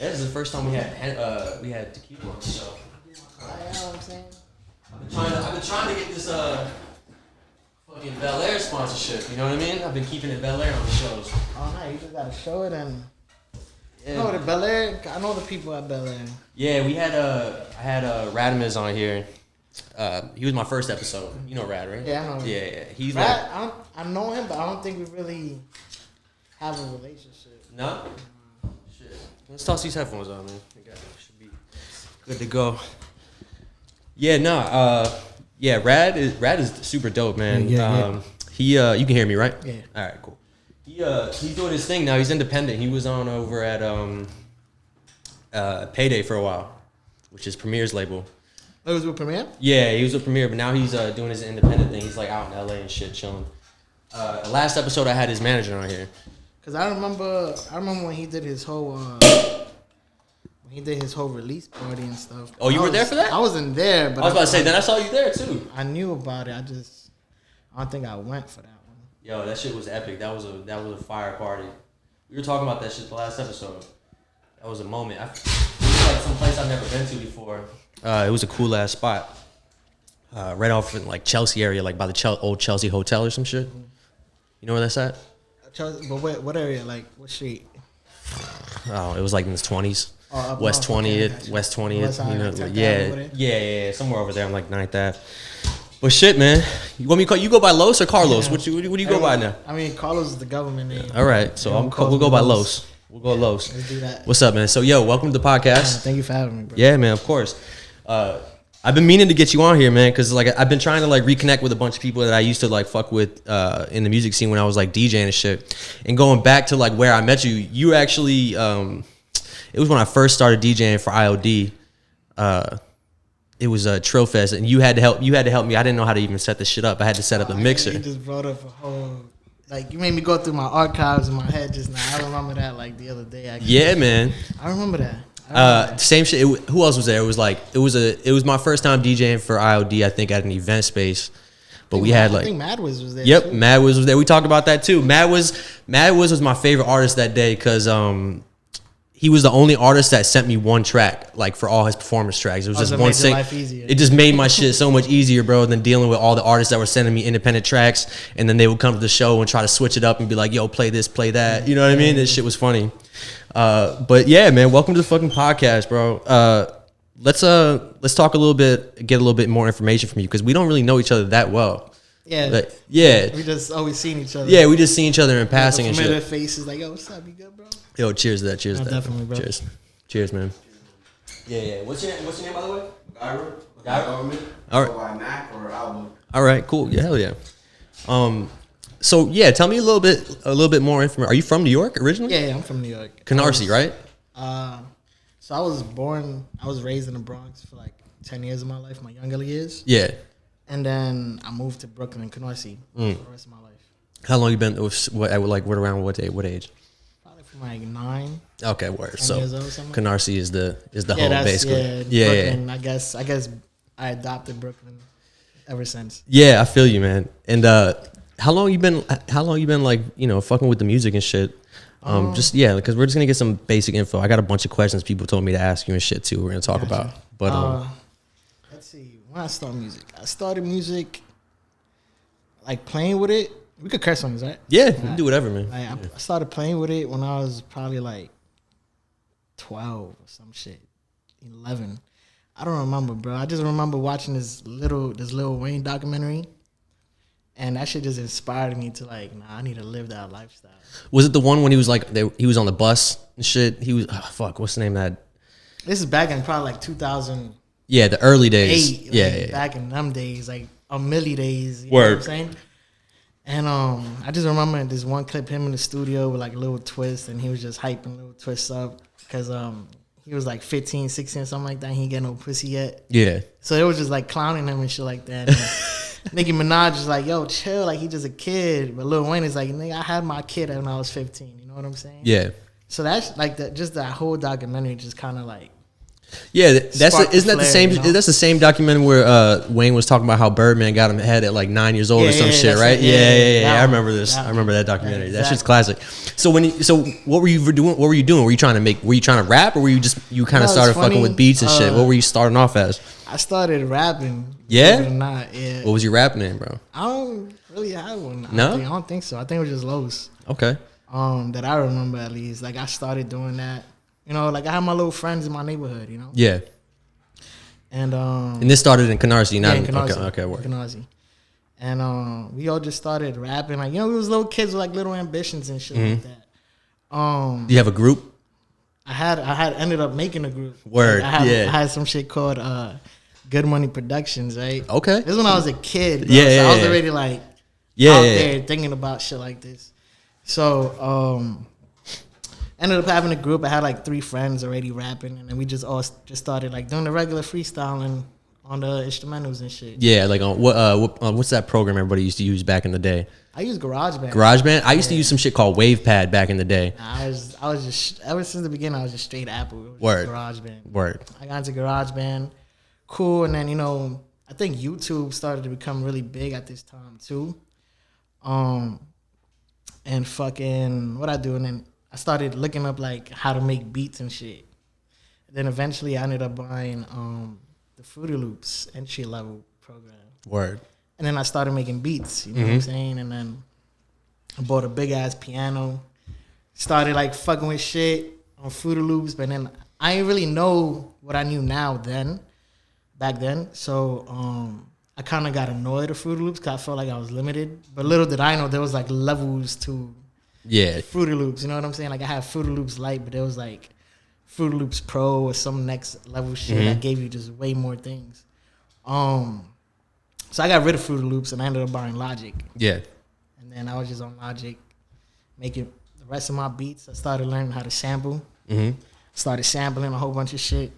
This is the first time we had tequila on the show. I know what I'm saying. I've been trying to get this fucking Bel Air sponsorship. You know what I mean? I've been keeping it Bel Air on the shows. Oh no, you just gotta show it and. Yeah. No, the Bel Air. I know the people at Bel Air. Yeah, I had Radimus on here. He was my first episode. You know Rad, right? Yeah, I know him. Yeah. He's Rad, I know him, but I don't think we really have a relationship. No? Shit. Let's toss these headphones on, man. Should be good to go. Yeah, Rad is super dope, man. Yeah. You can hear me, right? Yeah. All right, cool. He's doing his thing now. He's independent. He was on over at Payday for a while, which is Premier's label. Oh, it was with Premier? Yeah, he was with Premier, but now he's doing his independent thing. He's like out in LA and shit, chilling. The last episode I had his manager on here. Cause I remember when he did his whole release party and stuff. Oh, you were there for that? I wasn't there, but I was about to say, then I saw you there too. I knew about it. I don't think I went for that one. Yo, that shit was epic. That was a fire party. We were talking about that shit the last episode. That was a moment. It was like some place I've never been to before. It was a cool ass spot. Right off in like Chelsea area, like by the old Chelsea Hotel or some shit. You know where that's at? Chelsea, but what area? Like what street? Oh, it was like in the 20s. West 20th, West 20th. West Yeah, somewhere over there on like 9th Ave. But shit, man, you want me to call you go by Los or Carlos? Yeah. What do you go by now? I mean, Carlos is the government name. All right, so we'll go by Los. We'll go Los. Let's do that. What's up, man? So, yo, welcome to the podcast. Thank you for having me, bro. Yeah, man, of course. I've been meaning to get you on here, man, because like I've been trying to like reconnect with a bunch of people that I used to like fuck with in the music scene when I was like DJing and shit. And going back to like where I met you, you actually it was when I first started DJing for IOD. It was a Trill Fest, and you had to help me. I didn't know how to even set this shit up. I had to set up a mixer. You just brought up a whole. Like, you made me go through my archives in my head just now. I remember that, like, the other day. Yeah, man. I remember that. Same shit. Who else was there? It was like, it was my first time DJing for IOD, I think, at an event space. But we had, like... I think Mad Wiz was there, Yep, too. Mad Wiz was there. We talked about that, too. Mad Wiz was my favorite artist that day because he was the only artist that sent me one track, like, for all his performance tracks. It was just one single. It just made my shit so much easier, bro, than dealing with all the artists that were sending me independent tracks, and then they would come to the show and try to switch it up and be like, yo, play this, play that. You know what I mean? This shit was funny. But yeah, man, welcome to the fucking podcast, bro. Let's talk a little bit, get a little bit more information from you, because we don't really know each other that well. Yeah. But, yeah. We just always seen each other. Yeah, we just seen each other in passing and shit. Familiar faces, like, yo, what's up? You good, bro? Yo, cheers to that. Cheers to that. Definitely, bro. Cheers, man. Yeah. What's your name, by the way? Government. All right. Or by Mac or Outlook. All right, cool. Yeah, hell yeah. So yeah, tell me a little bit more information. Are you from New York originally? Yeah, I'm from New York. Canarsie, right? So I was raised in the Bronx for like 10 years of my life, my younger years. Yeah. And then I moved to Brooklyn and Canarsie for the rest of my life. How long you been? Around what age? Probably from like 9. Okay, word. 10 So years old or something. Canarsie is the home basically. Brooklyn, I guess I adopted Brooklyn ever since. Yeah, I feel you, man. And how long you been like, you know, fucking with the music and shit? Because we're just gonna get some basic info. I got a bunch of questions people told me to ask you and shit too. We're gonna talk about. But let's see. When I started music like playing with it. We could curse on this, right? Yeah, you can do whatever, man. Like, I started playing with it when I was probably like 12 or some shit, 11. I don't remember, bro. I just remember watching this Lil Wayne documentary, and that shit just inspired me to like, nah, I need to live that lifestyle. Was it the one when he was like, he was on the bus and shit? He was, what's the name of that? This is back in probably like 2000. Yeah, the early days. Yeah. Back in them days, like Millie days. You Word. Know what I'm saying? And I just remember this one clip, him in the studio with like Lil Twist, and he was just hyping Lil Twist up because he was like 15, 16, something like that. He ain't get no pussy yet. Yeah. So it was just like clowning him and shit like that. And Nicki Minaj is like, yo, chill, like he just a kid. But Lil Wayne is like, nigga, I had my kid when I was 15. You know what I'm saying? Yeah. So that's like just that whole documentary just kind of like Yeah, isn't that the same? You know? That's the same documentary where Wayne was talking about how Birdman got him head at like 9 years old or some shit, right? Yeah. I remember this. I remember that documentary. Exactly. That shit's classic. So what were you doing? What were you doing? Were you trying to rap, or were you kind of started fucking with beats and shit? What were you starting off as? I started rapping. Yeah? Not, yeah. What was your rap name, bro? I don't really have one. No? I don't think so. I think it was just Los. Okay. That I remember at least. Like I started doing that. You know, like I had my little friends in my neighborhood, you know? Yeah. And this started in Canarsie, not in Canarsie. Okay, work. Canarsie. And we all just started rapping. Like, you know, we was little kids with like little ambitions and shit like that. Do you have a group? I had ended up making a group. Word. Like, I had some shit called Good Money Productions, right? Okay. This is when I was a kid, bro. Yeah, so I was already like out there thinking about shit like this. So ended up having a group. I had like 3 friends already rapping, and then we just all just started like doing the regular freestyling on the instrumentals and shit. Yeah, like on what's that program everybody used to use back in the day? I use GarageBand. GarageBand? I used to use some shit called WavePad back in the day. I was just ever since the beginning I was just straight Apple. It was Word. GarageBand. Word. I got into GarageBand. Cool, and then you know I think YouTube started to become really big at this time too. And fucking what I do, and then I started looking up like how to make beats and shit. And then eventually I ended up buying the Fruity Loops entry level program. Word. And then I started making beats, you know what I'm saying? And then I bought a big ass piano. Started like fucking with shit on Fruity Loops, but then I didn't really know what I knew back then. So I kind of got annoyed at Fruity Loops because I felt like I was limited. But little did I know there was like levels to Fruity Loops. You know what I'm saying? Like I had Fruity Loops Lite, but there was like Fruity Loops Pro or some next level shit that gave you just way more things. So I got rid of Fruity Loops and I ended up buying Logic. Yeah. And then I was just on Logic, making the rest of my beats. I started learning how to sample. Started sampling a whole bunch of shit.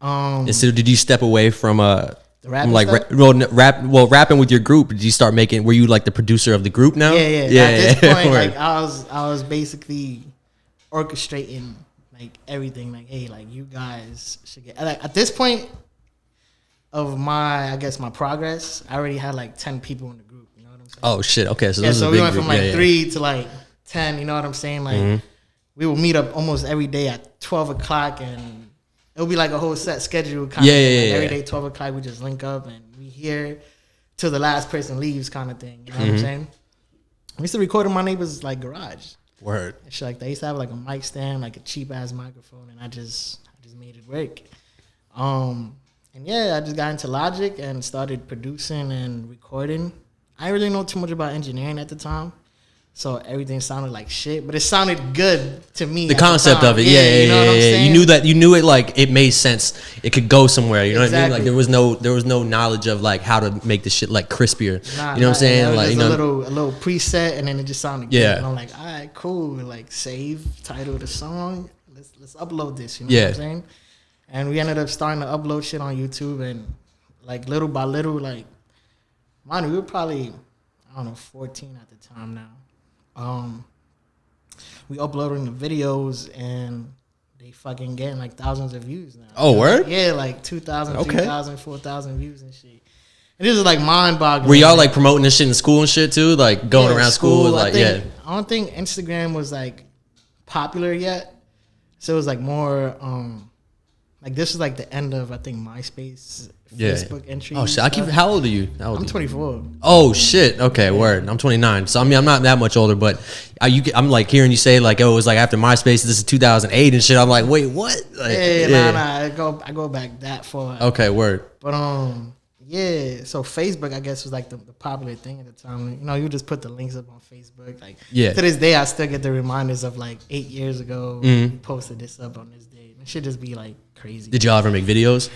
And so did you step away from the rapping like rapping with your group? Did you start making? Were you like the producer of the group now? Yeah. At this point, like I was basically orchestrating like everything. Like, hey, like you guys should get. Like at this point of my progress, I already had like 10 people in the group. You know what I'm saying? Oh shit. Okay, so this is a we big went group. from like 3 to like 10. You know what I'm saying? Like we would meet up almost every day at 12 o'clock and. It would be like a whole set schedule. Kind of every day, 12 o'clock, we just link up and we here till the last person leaves kind of thing. You know what I'm saying? We used to record in my neighbor's like garage. Word. And shit like that. I used to have like a mic stand, like a cheap ass microphone, and I just made it work. And yeah, I just got into Logic and started producing and recording. I didn't really know too much about engineering at the time. So everything sounded like shit, but it sounded good to me. The concept of it, you know what I'm saying? You knew it like it made sense. It could go somewhere. You know what I mean? Like there was no knowledge of like how to make the shit like crispier. You know what I'm saying? Like you know, a little preset, and then it just sounded good. And I'm like, all right, cool. Like save title of the song. Let's upload this. You know what I'm saying? And we ended up starting to upload shit on YouTube, and like little by little, like, man, we were probably 14 at the time now. We uploading the videos and they fucking getting like thousands of views now. Oh, word? Yeah, like 2,000, 3,000, 4,000 views and shit. And this is like mind boggling. Were y'all like promoting this shit in school and shit too? Like going around school? Like, I don't think Instagram was like popular yet. So it was like more, like this was like the end of, I think, MySpace, Facebook entries. Oh shit! How old are you? I'm 24. Oh shit! Okay, word. I'm 29. So I mean, I'm not that much older, but I'm like hearing you say like, oh, it was like after MySpace. This is 2008 and shit. I'm like, wait, what? Like, nah. I go back that far. Okay, word. But yeah. So Facebook, I guess, was like the popular thing at the time. You know, you just put the links up on Facebook. Like, to this day, I still get the reminders of like 8 years ago. We posted this up on this day. It should just be like crazy. Did y'all ever make videos?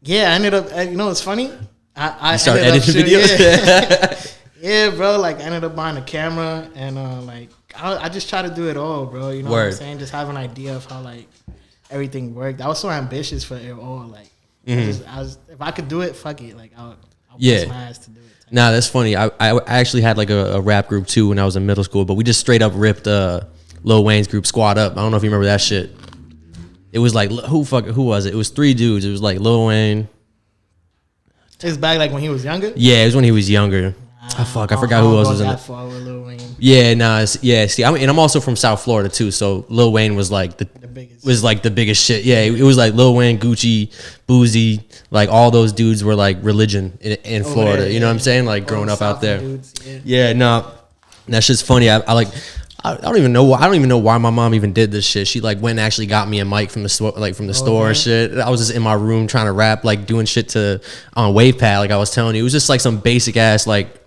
Yeah, I ended up. You know, it's funny. I started editing videos. Yeah, bro. Like, I ended up buying a camera and like I just try to do it all, bro. You know what I'm saying? Just have an idea of how like everything worked. I was so ambitious for it all. Like, I was if I could do it, fuck it. Like, I'll bust my ass to do it. Nah, that's funny. I actually had like a rap group too when I was in middle school, but we just straight up ripped Lil Wayne's group Squad Up. I don't know if you remember that shit. It was like who was it? It was 3 dudes. It was like Lil Wayne. It's back like when he was younger. Yeah, it was when he was younger. I forgot who else was in it. Far with Lil Wayne. Yeah, nah, yeah. See, and I'm also from South Florida too, so Lil Wayne was like the biggest. Was like the biggest shit. Yeah, it was like Lil Wayne, Gucci, Boozy, like all those dudes were like religion in Florida. There, you know what I'm saying? Like growing up out there. Dudes, yeah, no, that shit's funny. I don't even know why my mom even did this shit. She like went and actually got me a mic from the store, store and shit. I was just in my room trying to rap, like doing shit on WavePad, like I was telling you. It was just like some basic ass like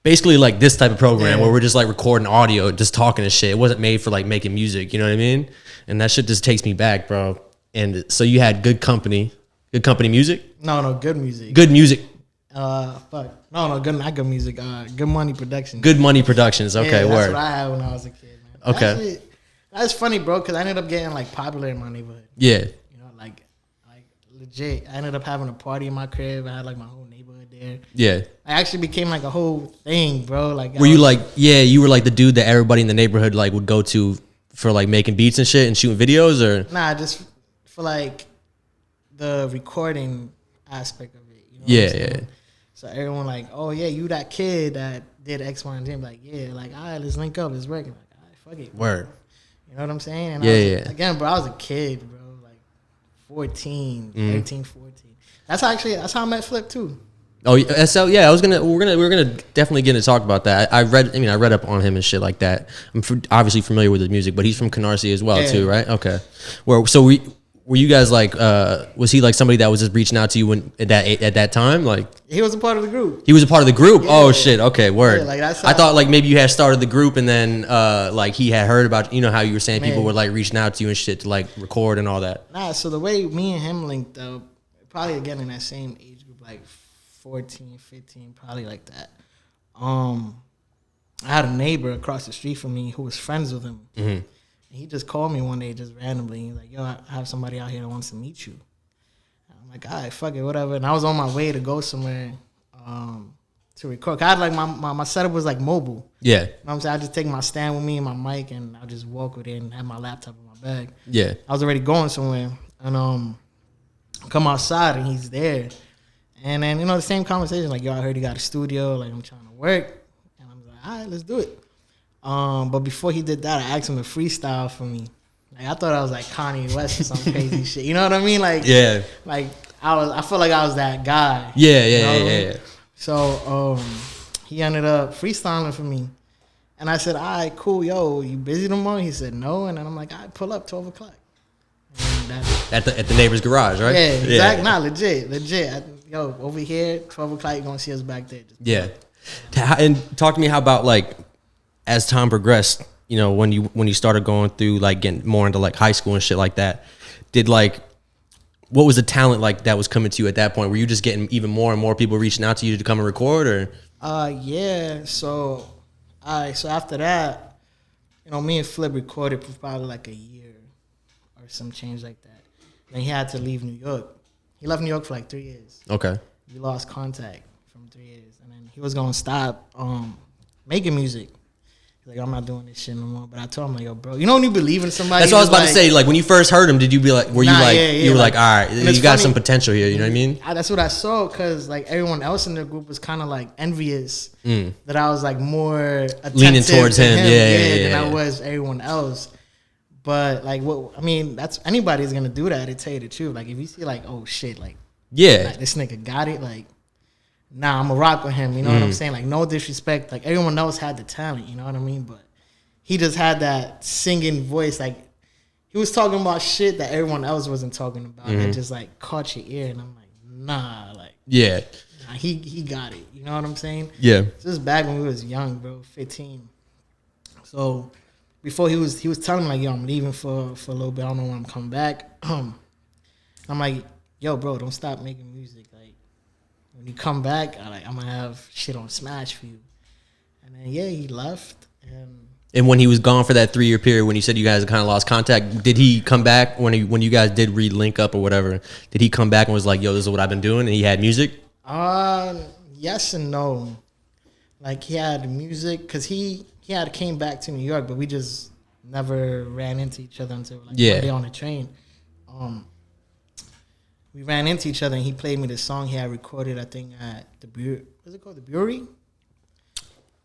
basically like this type of program where we're just like recording audio, just talking and shit. It wasn't made for like making music, you know what I mean? And that shit just takes me back, bro. And so you had Good Company Music? No, Good Music. Good Music. No, not Good Music. Good Money Productions. Good Money Productions. Okay, yeah, word. That's what I had when I was a kid, man. Okay. Actually, that's funny, bro, because I ended up getting like popular in my neighborhood. Yeah. You know, like legit. I ended up having a party in my crib. I had like my whole neighborhood there. Yeah. I actually became like a whole thing, bro. Like, you were like the dude that everybody in the neighborhood like would go to for like making beats and shit and shooting videos, or nah, just for like the recording aspect of it. You know yeah. So everyone like, oh yeah, you that kid that did X, Y, and Z. I'm like, yeah, like all right, let's link up, it's working. Like, all right, fuck it. Word. You know what I'm saying? And again, bro, I was a kid, bro, like 13, 13, 14. That's how I met Flip too. Oh, so yeah, we're gonna definitely get to talk about that. I read up on him and shit like that. I'm obviously familiar with his music, but he's from Canarsie as well too, right? Okay. Were you guys like? Was he like somebody that was just reaching out to you at that time? Like he was a part of the group. He was a part of the group. Yeah. Oh shit. Okay, word. Yeah, like I thought like maybe you had started the group and then like he had heard about how you were saying people were like reaching out to you and shit to like record and all that. Nah. So the way me and him linked up, probably again in that same age group, like 14, 15, probably like that. I had a neighbor across the street from me who was friends with him. Mm-hmm. He just called me one day just randomly. He's like, yo, I have somebody out here that wants to meet you. And I'm like, all right, fuck it, whatever. And I was on my way to go somewhere to record. I had like my setup was like mobile. Yeah. You know what I'm saying? I just take my stand with me and my mic and I'll just walk with it and have my laptop in my bag. Yeah. I was already going somewhere. And come outside and he's there. And then, the same conversation, like, yo, I heard you got a studio. Like, I'm trying to work. And I'm like, all right, let's do it. But before he did that, I asked him to freestyle for me. Like I thought I was like Kanye West or some crazy shit. You know what I mean? Like yeah. Like I felt like I was that guy. Yeah. So he ended up freestyling for me, and I said, "All right, cool, yo, you busy tomorrow?" He said, "No," and then I'm like, "I pull up 12 o'clock." At the neighbor's garage, right? Yeah, exactly. Nah, legit. Yo, over here, 12 o'clock, you're gonna see us back there. Yeah. And talk to me how about like as time progressed, when you started going through like getting more into like high school and shit like that, what was the talent like that was coming to you at that point? Were you just getting even more and more people reaching out to you to come and record, or? Yeah. So after that, me and Flip recorded for probably like a year or some change like that. Then he had to leave New York. He left New York for like 3 years. Okay. We lost contact from 3 years, and then he was gonna stop making music. Like, I'm not doing this shit no more. But I told him, like, yo, bro, when you believe in somebody. That's what I was about to say. Like, when you first heard him, did you be like, you were like, all right, you got some potential here. You know what I mean? That's what I saw, because, like, everyone else in the group was kind of, like, envious that I was, like, more leaning towards him. Than I was everyone else. But, like, that's anybody's going to do that, to tell you the truth. Like, if you see, like, oh, shit, like, this nigga got it, like, nah, I'm a rock with him. You know what I'm saying? Like, no disrespect. Like, everyone else had the talent. You know what I mean? But he just had that singing voice. Like, he was talking about shit that everyone else wasn't talking about. That just, like, caught your ear. And I'm like, nah. Like, yeah. Nah, he got it. You know what I'm saying? Yeah. Just back when we was young, bro, 15. So, before he was telling me, like, yo, I'm leaving for a little bit. I don't know when I'm coming back. I'm like, yo, bro, don't stop making music. Like, when you come back, I'm going to have shit on Smash for you. And then, he left. And when he was gone for that 3-year period, when you said you guys kind of lost contact, did he come back when you guys did re-link up or whatever? Did he come back and was like, yo, this is what I've been doing? And he had music? Yes and no. Like, he had music because he had came back to New York, but we just never ran into each other until like one day on the train. We ran into each other and he played me this song he had recorded, I think, at the Brewery. What's it called? The Brewery?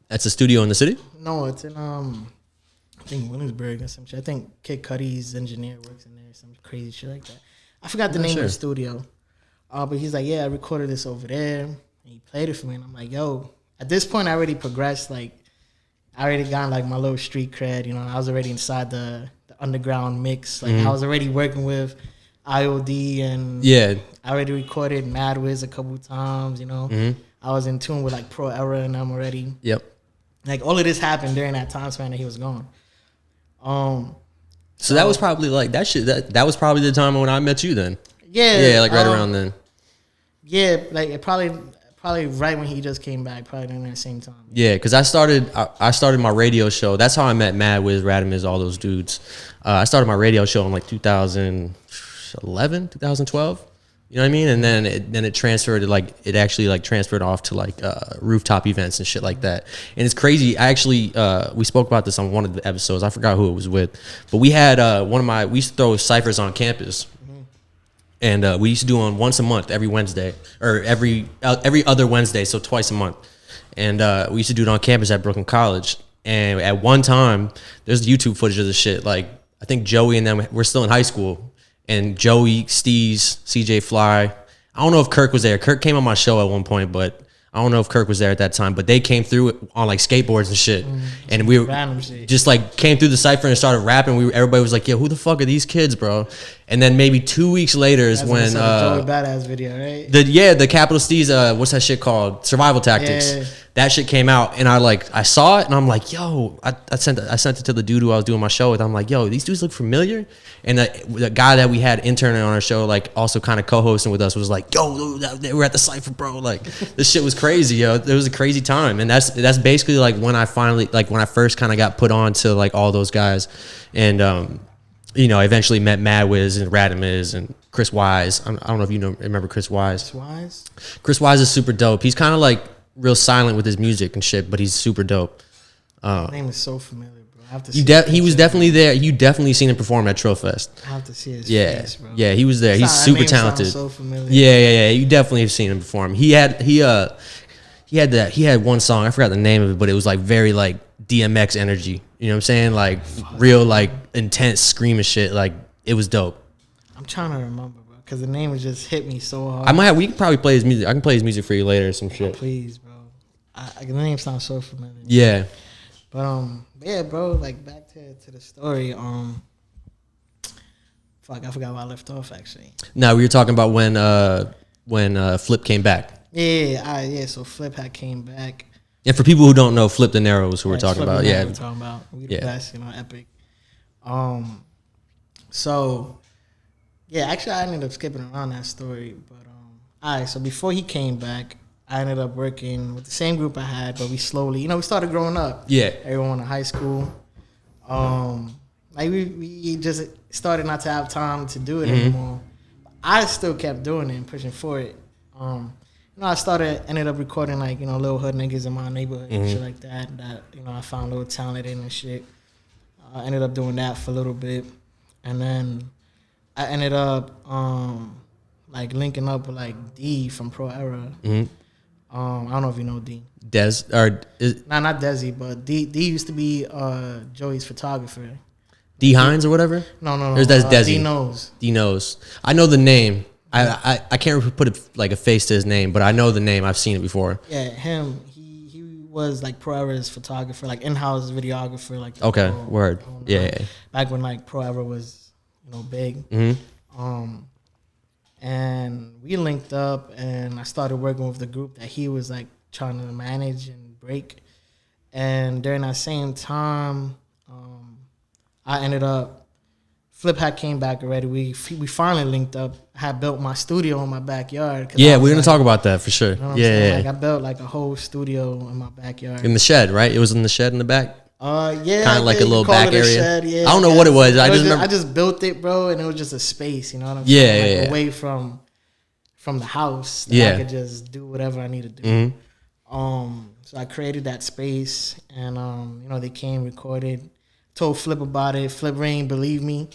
That's a studio in the city? No, it's in I think Williamsburg or some shit. I think Kid Cudi's engineer works in there, some crazy shit like that. I forgot the name of the studio. But he's like, yeah, I recorded this over there. And he played it for me. And I'm like, yo, at this point I already progressed. Like, I already got like my little street cred, you know. I was already inside the underground mix. Like I was already working with IOD and I already recorded Mad Wiz a couple times, you know. I was in tune with like Pro Era and them already. Yep. Like all of this happened during that time span that he was gone. So that was probably like that shit. That was probably the time when I met you then. Yeah. Like right around then. Yeah, like it probably right when he just came back, probably during that same time. Yeah, because I started my radio show. That's how I met Mad Wiz, Radamiz, all those dudes. I started my radio show in like 2011, 2012. You know what I mean? And then it transferred, like it actually like transferred off to like rooftop events and shit like that. And it's crazy. I actually we spoke about this on one of the episodes. I forgot who it was with, but we had we used to throw ciphers on campus. And we used to do one once a month, every Wednesday, or every other Wednesday, so twice a month. And we used to do it on campus at Brooklyn College. And at one time, there's YouTube footage of this shit. Like, I think Joey and them were still in high school. And Joey, Steez, CJ Fly. I don't know if Kirk was there. Kirk came on my show at one point, but I don't know if Kirk was there at that time. But they came through on like skateboards and shit. And we just like came through the cypher and started rapping. Everybody was like, yo, who the fuck are these kids, bro? And then maybe 2 weeks later is when Joey Badass video, right? The Capital Steez, what's that shit called? Survival Tactics. Yeah. That shit came out and I saw it and I'm like, yo, I sent it to the dude who I was doing my show with. I'm like, yo, these dudes look familiar. And the guy that we had interning on our show, like also kind of co-hosting with us, was like, yo, they were at the cypher, bro. Like this shit was crazy, yo. It was a crazy time. And that's basically like when I first kind of got put on to like all those guys. And you know, I eventually met Mad Wiz and Radamiz and Chris Wise. I don't know if you remember Chris Wise. Chris Wise is super dope. He's kind of like real silent with his music and shit, but he's super dope. His name is so familiar, bro. I have to see he was definitely there. You definitely seen him perform at Trillfest. I have to see his face, bro. Yeah, he was there. He's super talented. So familiar. Yeah. You definitely have seen him perform. He had one song. I forgot the name of it, but it was like very like DMX energy. You know what I'm saying? Like real like intense screaming shit. Like it was dope. I'm trying to remember, bro, because the name just hit me so hard. We can probably play his music. I can play his music for you later or some shit. Please, bro. The name sounds so familiar. Yeah. But yeah, bro. Like back to the story. Fuck, I forgot where I left off. Actually. No, we were talking about when Flip came back. Yeah. So Flip had came back. And for people who don't know, Flip Dinero is who we're talking about. Yeah, we're talking about. We the best, you know, epic. So yeah, actually, I ended up skipping around that story, but all right. So before he came back, I ended up working with the same group I had, but we slowly, you know, we started growing up. Yeah. Everyone in high school. Like we just started not to have time to do it anymore. I still kept doing it and pushing for it. You know, ended up recording like, you know, little hood niggas in my neighborhood and shit like that, you know, I found a little talent in and shit. I ended up doing that for a little bit. And then I ended up like linking up with like D from Pro Era. I don't know if you know D. Not Desi, but D used to be Joey's photographer. D Hines or whatever? No. Or is that Desi? D knows. I know the name. I can't put a face to his name, but I know the name. I've seen it before. Yeah, him. He was like Pro Era's photographer, like in-house videographer. Like okay, word. Yeah. Back when like Pro Era was, you know, big. And we linked up, and I started working with the group that he was like trying to manage and break. And during that same time, I ended up, Flip had came back already. We finally linked up. I had built my studio in my backyard. Yeah, we're gonna talk about that for sure. You know yeah. Like I built like a whole studio in my backyard. In the shed, right? It was in the shed in the back. Yeah, kind of like a little back area. Shed, yeah, I don't know what it was. I just built it, bro, and it was just a space. You know what I'm saying? Like away from the house. That I could just do whatever I need to do. So I created that space, and you know, they came, recorded. told Flip about it. Flip ain't believe me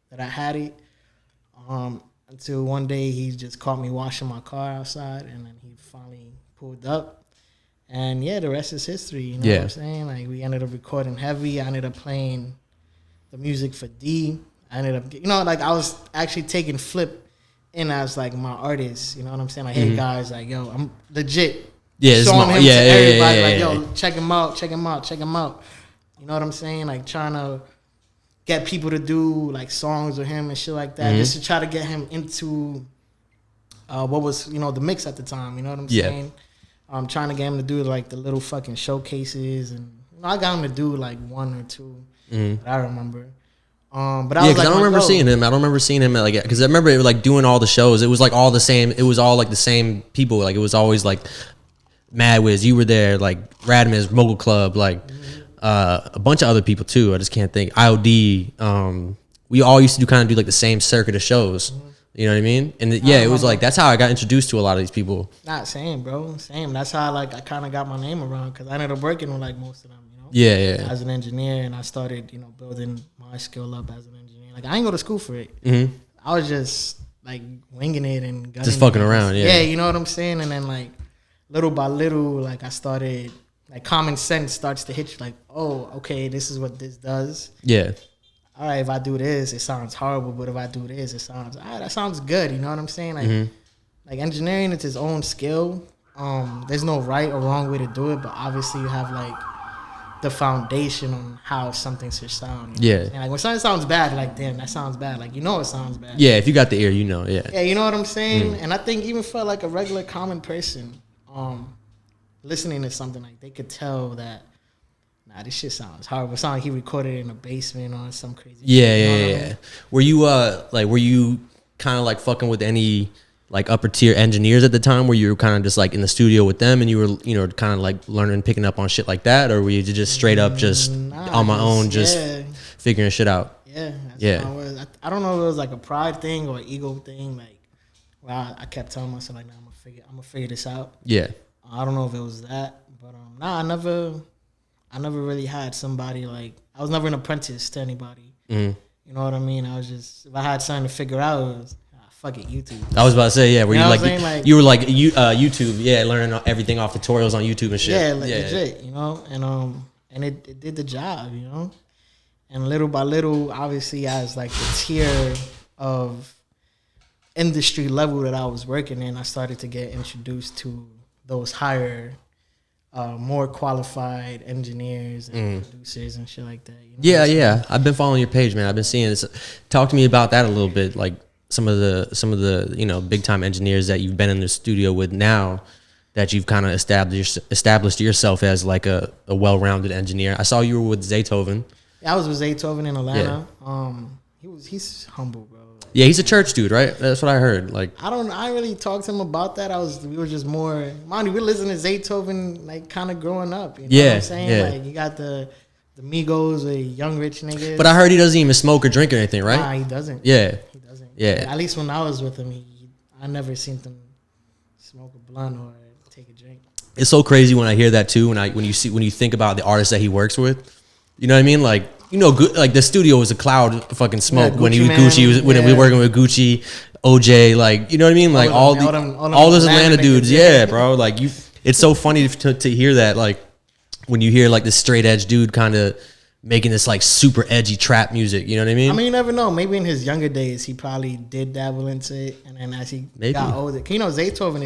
that I had it. Until one day he just caught me washing my car outside, and then he finally pulled up. And yeah, the rest is history. You know what I'm saying? Like, we ended up recording heavy. I ended up playing the music for D. I ended up, like, I was actually taking Flip in as like my artist. You know what I'm saying? Like, hey guys, like, yo, I'm legit. Yeah, showing him to everybody, like, yeah. yo, check him out. You know what I'm saying? Like, trying to get people to do like songs with him and shit like that, just to try to get him into what was the mix at the time. You know what I'm saying? I'm trying to get him to do like the little fucking showcases, and I got him to do like one or two that I remember. But I was like, I don't remember seeing him. I don't remember seeing him at, like, because I remember like doing all the shows. It was like all the same. It was all like the same people. Like, it was always like Mad Wiz, you were there, like Radman's Mogul Club, like a bunch of other people too. I just can't think. IOD. We all used to do like the same circuit of shows. You know what I mean? And it was like, that's how I got introduced to a lot of these people. Not same, bro. Same. That's how I kind of got my name around, because I ended up working with like most of them. Yeah. As an engineer, and I started building my skill up as an engineer. Like, I ain't go to school for it. I was just like winging it and just fucking around. Yeah, you know what I'm saying? And then like little by little, like, I started, like, common sense starts to hit you, like, oh, okay, this is what this does. Yeah. All right, if I do this, it sounds horrible, but if I do this, it sounds, all right, that sounds good. You know what I'm saying? Like, like, engineering, it's its own skill. There's no right or wrong way to do it, but obviously you have like the foundation on how something should sound. And like, when something sounds bad, like, damn, that sounds bad. Like, it sounds bad. Yeah, if you got the ear, Yeah. Yeah, you know what I'm saying? And I think even for like a regular common person, listening to something, like, they could tell that, nah, this shit sounds horrible. It sounds like he recorded it in a basement or some crazy shit. Yeah. Were you kind of like fucking with any like upper tier engineers at the time, where you were kind of just like in the studio with them and you were kind of like learning, picking up on shit like that, or were you just straight up on my own, figuring shit out? That's how I was. I don't know if it was like a pride thing or an ego thing. Like, well, I kept telling myself, like, nah, I'm gonna figure this out. I don't know if it was that, but I never really had somebody, like, I was never an apprentice to anybody. You know what I mean? I was just, if I had something to figure out, it was, fuck it, YouTube. I was about to say, were you know like, you were like YouTube, learning everything off tutorials on YouTube and shit. Legit, and it did the job, and little by little, obviously, as like the tier of industry level that I was working in, I started to get introduced to those higher, more qualified engineers and producers and shit like that. I've been following your page, man. I've been seeing this. Talk to me about that a little bit, like some of the big time engineers that you've been in the studio with now, that you've kind of established yourself as like a well-rounded engineer. I saw you were with Zaytoven. Yeah, I was with Zaytoven in Atlanta. He's humble, bro. Yeah, he's a church dude, right? That's what I heard. Like, I really talked to him about that. We were just more, mind you, we're listening to Zaytoven, like, kind of growing up. You know what I'm saying? Yeah. Like, you got the Migos, the young rich niggas. But I heard he doesn't even smoke or drink or anything, right? Nah, he doesn't. Yeah. He doesn't. Yeah. At least when I was with him, I never seen him smoke a blunt or take a drink. It's so crazy when I hear that too. When you think about the artists that he works with, you know what I mean? Like, like the studio was a cloud of fucking smoke when he was Gucci. When we were working with Gucci, OJ, like, you know what I mean? Like all those Atlanta dudes, bro. Like, it's so funny to hear that. Like, when you hear like this straight edge dude kind of making this like super edgy trap music, you know what I mean? I mean, you never know. Maybe in his younger days he probably did dabble into it, and then as he got older, Zaytoven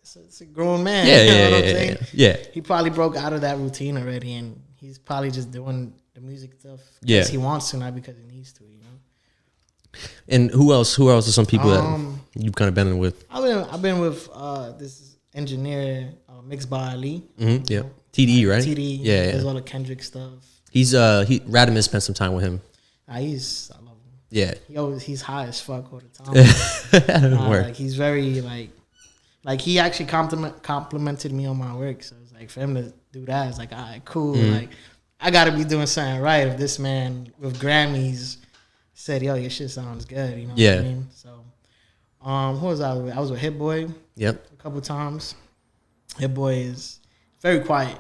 it's a grown man. Yeah. He probably broke out of that routine already, and he's probably just doing the music stuff because he wants to, not because he needs to, And who else are some people that you've kind of been with? I've been with this engineer, mixed by Ali. Yeah. TDE, right? TDE. Yeah. Does all the Kendrick stuff. Radimus spent some time with him. I love him. Yeah. He's high as fuck all the time. Like, he's very like he actually complimented me on my work. So it's like, for him to do that, it's like, all right, cool. Like, I gotta be doing something right if this man with Grammys said, yo, your shit sounds good. You know what I mean? So who was I with? I was with Hit Boy. Yep. A couple times. Hit Boy is very quiet.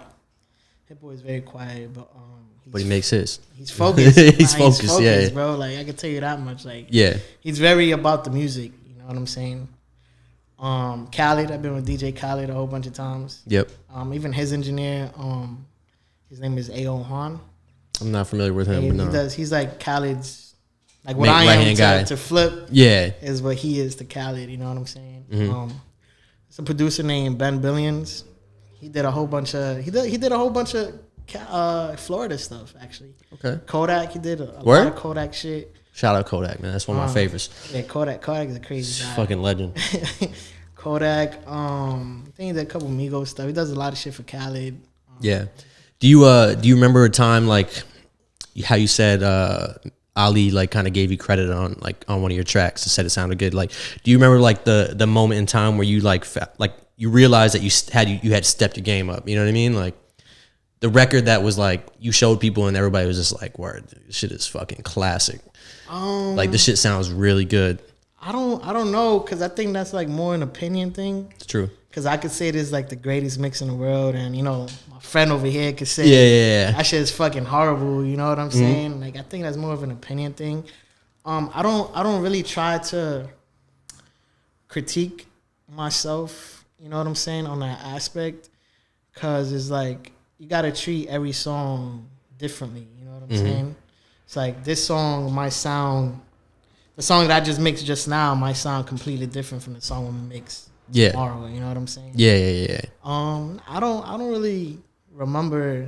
Hit Boy is very quiet, but he makes his. He's focused. He's focused, yeah, bro. Like I can tell you that much. Like, yeah, he's very about the music. You know what I'm saying? Khaled, I've been with DJ Khaled a whole bunch of times. Yep. Even his engineer, his name is Ayo Han. I'm not familiar with him. He, but no. he does. He's like Khaled's, like what I am to Flip. Yeah, is what he is to Khaled. You know what I'm saying? Mm-hmm. It's a producer named Ben Billions. He did a whole bunch of Florida stuff actually. Okay. Kodak, he did a lot of Kodak shit. Shout out Kodak, man. That's one of my favorites. Yeah, Kodak is a crazy guy. Fucking legend. Kodak, I think he did a couple Migos stuff. He does a lot of shit for Khaled. Yeah. Do you remember a time like how you said Ali like kind of gave you credit on one of your tracks and said it sounded good? Like, do you remember like the moment in time where you like you realized that you had stepped your game up? You know what I mean? Like the record that was like you showed people and everybody was just like, "Word, this shit is fucking classic." Like this shit sounds really good. I don't know, because I think that's like more an opinion thing. It's true. Because I could say it is like the greatest mix in the world, and you know my friend over here could say that shit is fucking horrible. You know what I'm saying? Like I think that's more of an opinion thing. I don't really try to critique myself. You know what I'm saying on that aspect, because it's like you gotta treat every song differently. You know what I'm saying? It's like this song might sound, the song that I just mixed just now might sound completely different from the song I'm gonna mix tomorrow. You know what I'm saying? Yeah. I don't really remember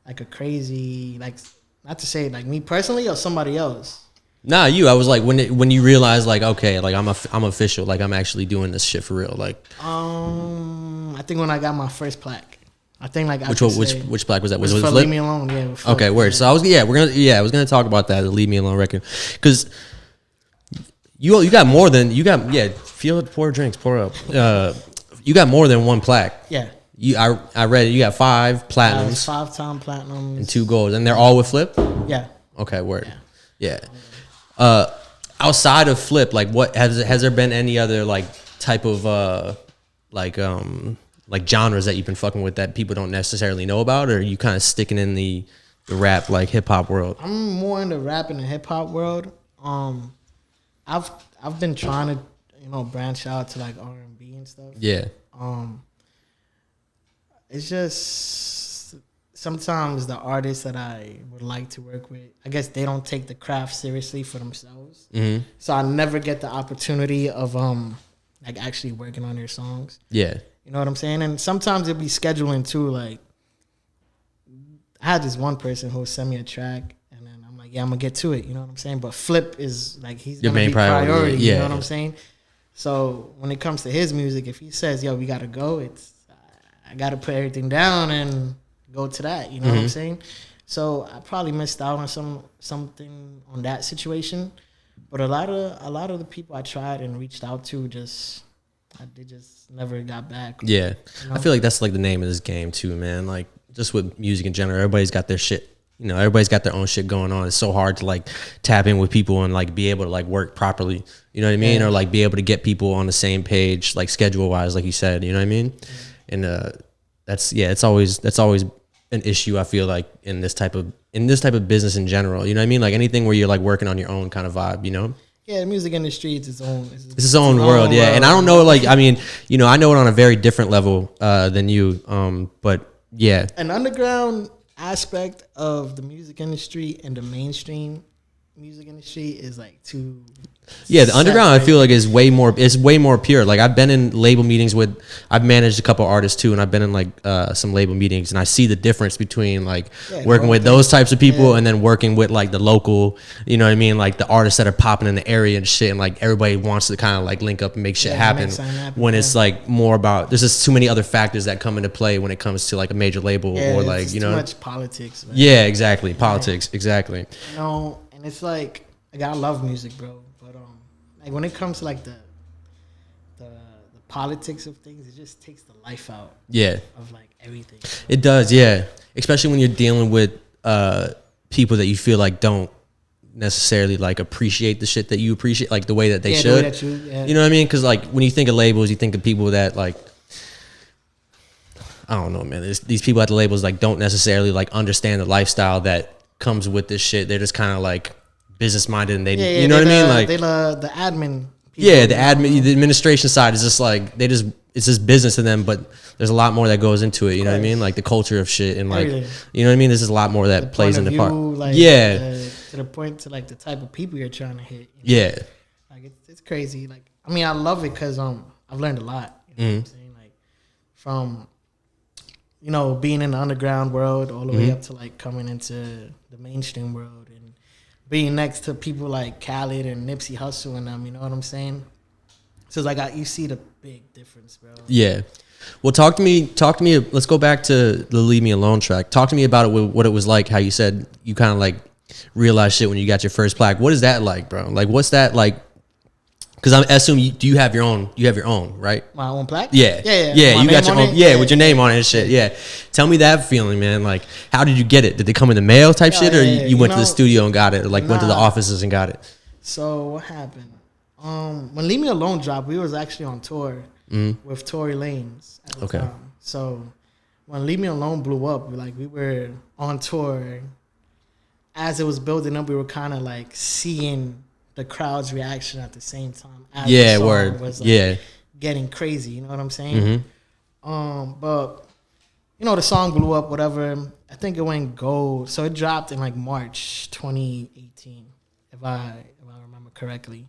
like a crazy, like, not to say like me personally or somebody else. Nah, I was like when you realize like, okay, like I'm official, like I'm actually doing this shit for real. Like I think when I got my first plaque. I think like which plaque was that? Was it for Flip? Leave Me Alone? Yeah. Okay, word. So I was gonna talk about that, the Leave Me Alone record, because you got more than feel it, pour drinks, pour up. You got more than one plaque. Yeah. I read it. You got 5 platinums, 5-time platinums, and 2 golds, and they're all with Flip. Yeah. Okay, word. Yeah. Outside of Flip, like what has there been any other like type of like genres that you've been fucking with that people don't necessarily know about, or are you kind of sticking in the rap like hip hop world? I'm more in the rap and the hip hop world. I've been trying to branch out to like R&B and stuff. Yeah. It's just sometimes the artists that I would like to work with, I guess they don't take the craft seriously for themselves. Mm-hmm. So I never get the opportunity of like actually working on their songs. Yeah. You know what I'm saying? And sometimes it'll be scheduling too. Like, I had this one person who would send me a track, and then I'm like, yeah, I'm gonna get to it. You know what I'm saying? But Flip is like, he's your main priority. Yeah. You know what I'm saying? So when it comes to his music, if he says, yo, we gotta go, I gotta put everything down and go to that. You know what I'm saying? So I probably missed out on something on that situation. But a lot of the people I tried and reached out to they just never got back. Yeah. You know? I feel like that's like the name of this game too, man. Like just with music in general, everybody's got their shit. You know, everybody's got their own shit going on. It's so hard to like tap in with people and like be able to like work properly. You know what I mean? Or like be able to get people on the same page, like schedule wise, like you said. You know what I mean? And it's always an issue. I feel like in this type of business in general. You know what I mean? Like anything where you're like working on your own kind of vibe. You know? Yeah, the music industry is its own. It's its own world, yeah. And I don't know, like, I mean, I know it on a very different level than you, but yeah. An underground aspect of the music industry and the mainstream music industry is like two. Yeah, the underground I feel like is way more pure. Like I've been in label meetings I've managed a couple artists too, and I've been in like some label meetings, and I see the difference between like working with those types of people and then working with like the local, you know what I mean, like the artists that are popping in the area and shit, and like everybody wants to kind of like link up and make shit happen. When it's like more about, there's just too many other factors that come into play when it comes to like a major label or like too much politics. Man. Yeah, exactly, politics, exactly. And it's like I love music, bro. Like when it comes to like the politics of things, it just takes the life out. Yeah. Of like everything. It does, yeah. Especially when you're dealing with people that you feel like don't necessarily like appreciate the shit that you appreciate, like the way that they should. The way that you know what I mean? Because like when you think of labels, you think of people that like, I don't know, man. These people at the labels like don't necessarily like understand the lifestyle that comes with this shit. They're just kind of like business minded, and you know what I mean? Like they the admin. Yeah, the administration side is just like it's just business to them, but there's a lot more that goes into it. You know what I mean? Like the culture of shit and like you know what I mean. There's just a lot more that plays into part. Like, to the point to like the type of people you're trying to hit. You know? Like it's crazy. Like I mean, I love it because I've learned a lot. You know what I'm saying? Like from being in the underground world all the way up to like coming into the mainstream world and being next to people like Khaled and Nipsey Hussle and them, you know what I'm saying? So it's like you see the big difference, bro. Yeah. Well, talk to me. Let's go back to the "Leave Me Alone" track. Talk to me about it. What it was like. How you said you kind of like realized shit when you got your first plaque. What is that like, bro? Like, what's that like? Because I assume you have your own. You have your own, right? My own plaque. Yeah. You got your own. Yeah, with your name on it and shit. Yeah. Tell me that feeling, man. Like, how did you get it? Did they come in the mail type shit, or you went to the studio and got it, or like went to the offices and got it? So what happened? When "Leave Me Alone" dropped, we was actually on tour with Tory Lanez at the time. So when "Leave Me Alone" blew up, we were on tour. As it was building up, we were kind of like seeing the crowd's reaction at the same time. As the song was getting crazy. You know what I'm saying? But the song blew up. Whatever. I think it went gold. So it dropped in like March 2018, if I remember correctly.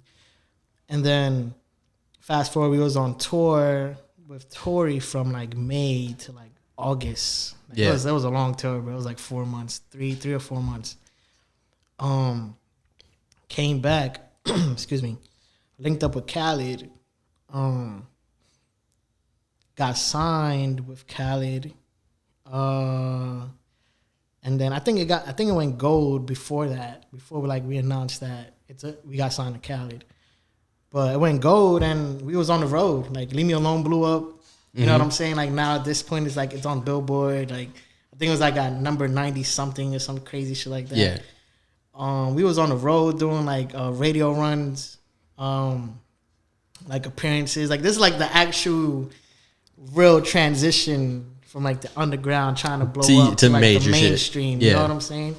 And then fast forward, we was on tour with Tory from like May to like August. That was a long tour, but it was like 4 months, three or 4 months. Came back, excuse me, linked up with Khaled, got signed with Khaled, and then I think it went gold before that. Before we announced that we got signed to Khaled. But it went gold and we was on the road. Like "Leave Me Alone" blew up. You know what I'm saying? Like now at this point it's like it's on Billboard. Like I think it was like at number 90 something or some crazy shit like that. Yeah. We was on the road doing like radio runs, like appearances. Like this is like the actual real transition from like the underground trying to blow up to like the mainstream. You know what I'm saying?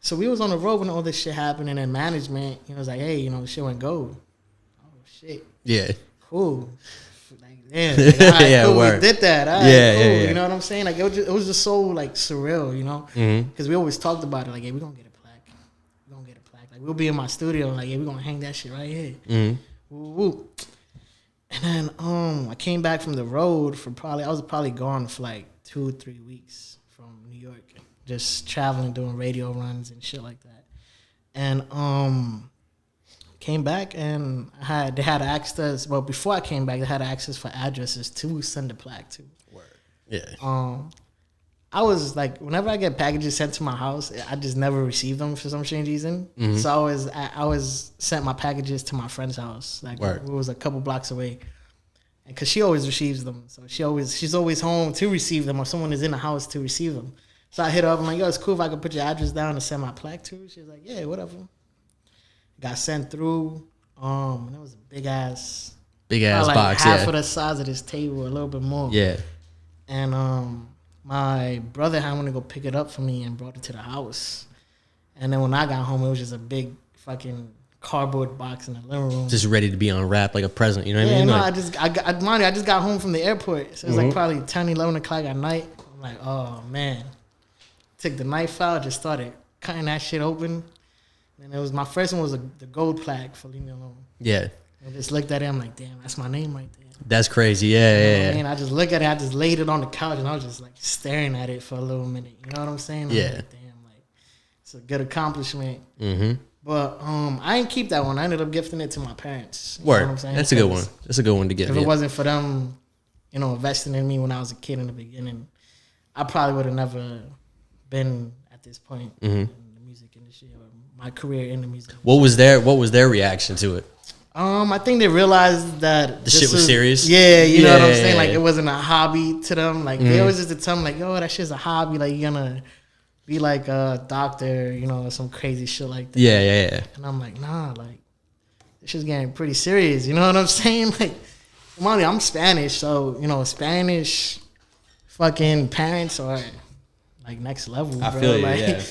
So we was on the road when all this shit happened, and then management, was like, hey, the shit went gold. Shit. Yeah. Cool. Like, damn. Like, all right, cool. We did that. All right, cool. You know what I'm saying? Like it was just so like surreal, Because we always talked about it. Like, hey, we're gonna get a plaque. We're gonna get a plaque. Like we'll be in my studio. Like, hey, we're gonna hang that shit right here. Woo, woo. And then I came back from the road I was probably gone for like 2-3 weeks from New York, just traveling, doing radio runs and shit like that. And came back and they had access. Well, before I came back, they had access for addresses to send the plaque to. Word. Yeah. I was like, whenever I get packages sent to my house, I just never receive them for some strange reason. So I always sent my packages to my friend's house. Like it was a couple blocks away, and cause she always receives them, so she's always home to receive them, or someone is in the house to receive them. So I hit her up. I'm like, yo, it's cool if I could put your address down and send my plaque to. She was like, yeah, whatever. Got sent through. And it was a big ass like box, half of the size of this table, a little bit more. Yeah. And my brother had went to go pick it up for me and brought it to the house. And then when I got home, it was just a big fucking cardboard box in the living room, just ready to be unwrapped like a present. You know what I mean? No, like, I just got home from the airport, so it was like probably 10, 11 o'clock at night. I'm like, oh man. Took the knife out, just started cutting that shit open. And it was my first one was the gold plaque for "Leave Me Alone." Yeah. I just looked at it. I'm like, damn, that's my name right there. That's crazy. Yeah. And I just looked at it. I just laid it on the couch and I was just like staring at it for a little minute. You know what I'm saying? Yeah. Like, damn, like it's a good accomplishment. But I didn't keep that one. I ended up gifting it to my parents. You know what I'm saying? That's a good one. That's a good one to get. If it wasn't for them, investing in me when I was a kid in the beginning, I probably would have never been at this point in the music industry or my career in the music industry. What was their reaction to it? I think they realized that the shit was serious. Yeah, you know what I'm saying? Like it wasn't a hobby to them. Like they always just tell me like, yo, that shit's a hobby. Like you're gonna be like a doctor, or some crazy shit like that. Yeah. And I'm like, nah, like this shit's getting pretty serious. You know what I'm saying? Like, I'm Spanish, so Spanish fucking parents are like next level, bro. I feel you, like, yeah.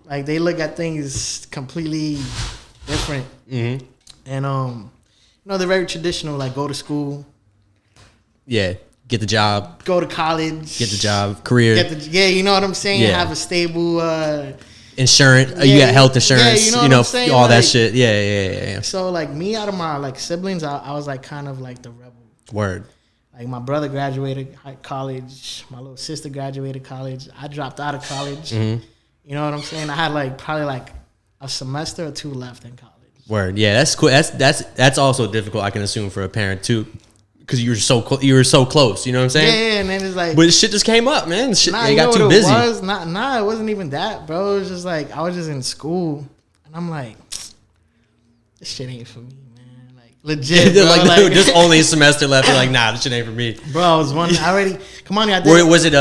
Like they look at things completely different. Mm-hmm. And they're very traditional, like go to school. Yeah. Get the job. Go to college. Get the job. Career. You know what I'm saying? Yeah. Have a stable insurance. You got health insurance. Yeah, you know what I'm saying? All like, that shit. Yeah. So like me out of my like siblings, I was like kind of like the rebel. Word. Like my brother graduated college. My little sister graduated college. I dropped out of college. Mm-hmm. You know what I'm saying? I had like probably like a semester or two left in college. Word. Yeah, that's cool. That's also difficult, I can assume, for a parent too. Because you were so close, you know what I'm saying? Yeah, and then it's like, but shit just came up, man. Shit, they got too busy. It wasn't even that, bro. It was just like I was just in school, and I'm like, this shit ain't for me, man. Like legit, bro. Like just only a semester left. You're like, nah, this shit ain't for me, bro. I was one. I already. Come on, I did. Was it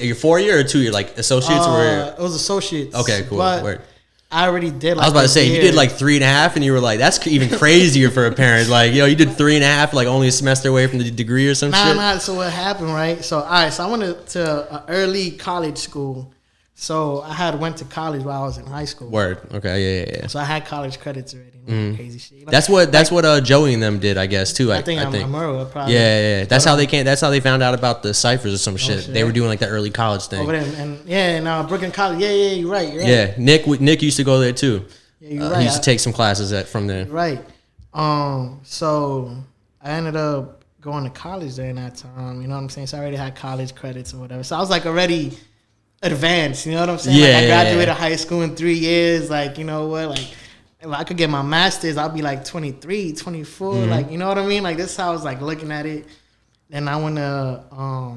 your 4-year or 2-year, like associates or? It was associates. Okay, cool. Word. I already did. Like, I was about to say you did like 3.5, and you were like, that's even crazier for a parent. Like, you did 3.5, like only a semester away from the degree or some shit. Nah. So what happened, right? So I went to an early college school. So I went to college while I was in high school. Word. Okay. Yeah. So I had college credits already. Crazy shit. That's what Joey and them did, I guess, too. I think. Probably. Yeah. That's how they found out about the ciphers or some shit. They were doing like the early college thing. Over there, and Brooklyn College. Yeah, you're right. Yeah, Nick used to go there too. Yeah, you're right. He used to take some classes from there. Right. So I ended up going to college during that time. You know what I'm saying? So I already had college credits or whatever. So I was like already advanced. You know what I'm saying? Yeah. Like I graduated high school in 3 years. Like, you know what? Like if I could get my master's, I'll be like 23, 24. Mm-hmm. Like, you know what I mean? Like this is how I was like looking at it. Then I went to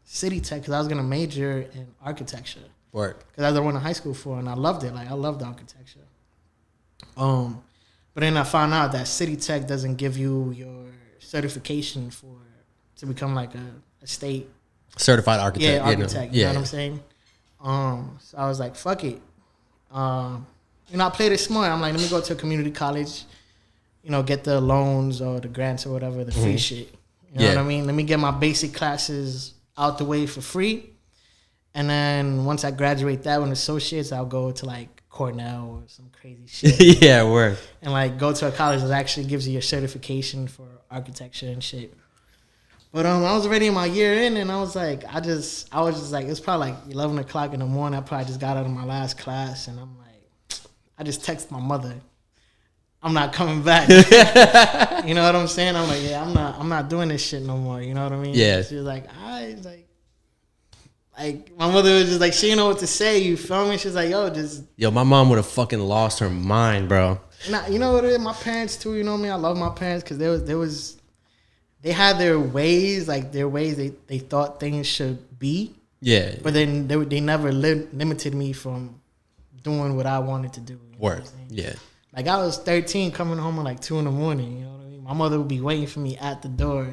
City Tech because I was gonna major in architecture. Word. Because that's what I went to high school for, and I loved it. Like I loved architecture. But then I found out that City Tech doesn't give you your certification to become like a state certified architect. Yeah, architect. You know what I'm saying? So I was like, fuck it. I played it smart. I'm like, let me go to a community college, get the loans or the grants or whatever, the free shit. You know what I mean? Let me get my basic classes out the way for free. And then once I graduate that with associates, I'll go to like Cornell or some crazy shit. Yeah, word. And like go to a college that actually gives you your certification for architecture and shit. But I was already in my year in, and I was like, I was just like, it's probably like 11 o'clock in the morning. I probably just got out of my last class, and I'm like, I just texted my mother, I'm not coming back. You know what I'm saying? I'm like, yeah, I'm not doing this shit no more. You know what I mean? Yeah. She was like, like my mother was just like, she didn't know what to say. You feel me? She's like, yo, my mom would have fucking lost her mind, bro. Nah, you know what it is? My parents too. You know what I mean? I love my parents because they had their ways, like their ways they thought things should be. Yeah. But then they never limited me from doing what I wanted to do. Word. Yeah. Like I was 13 coming home at like 2 in the morning. You know what I mean? My mother would be waiting for me at the door.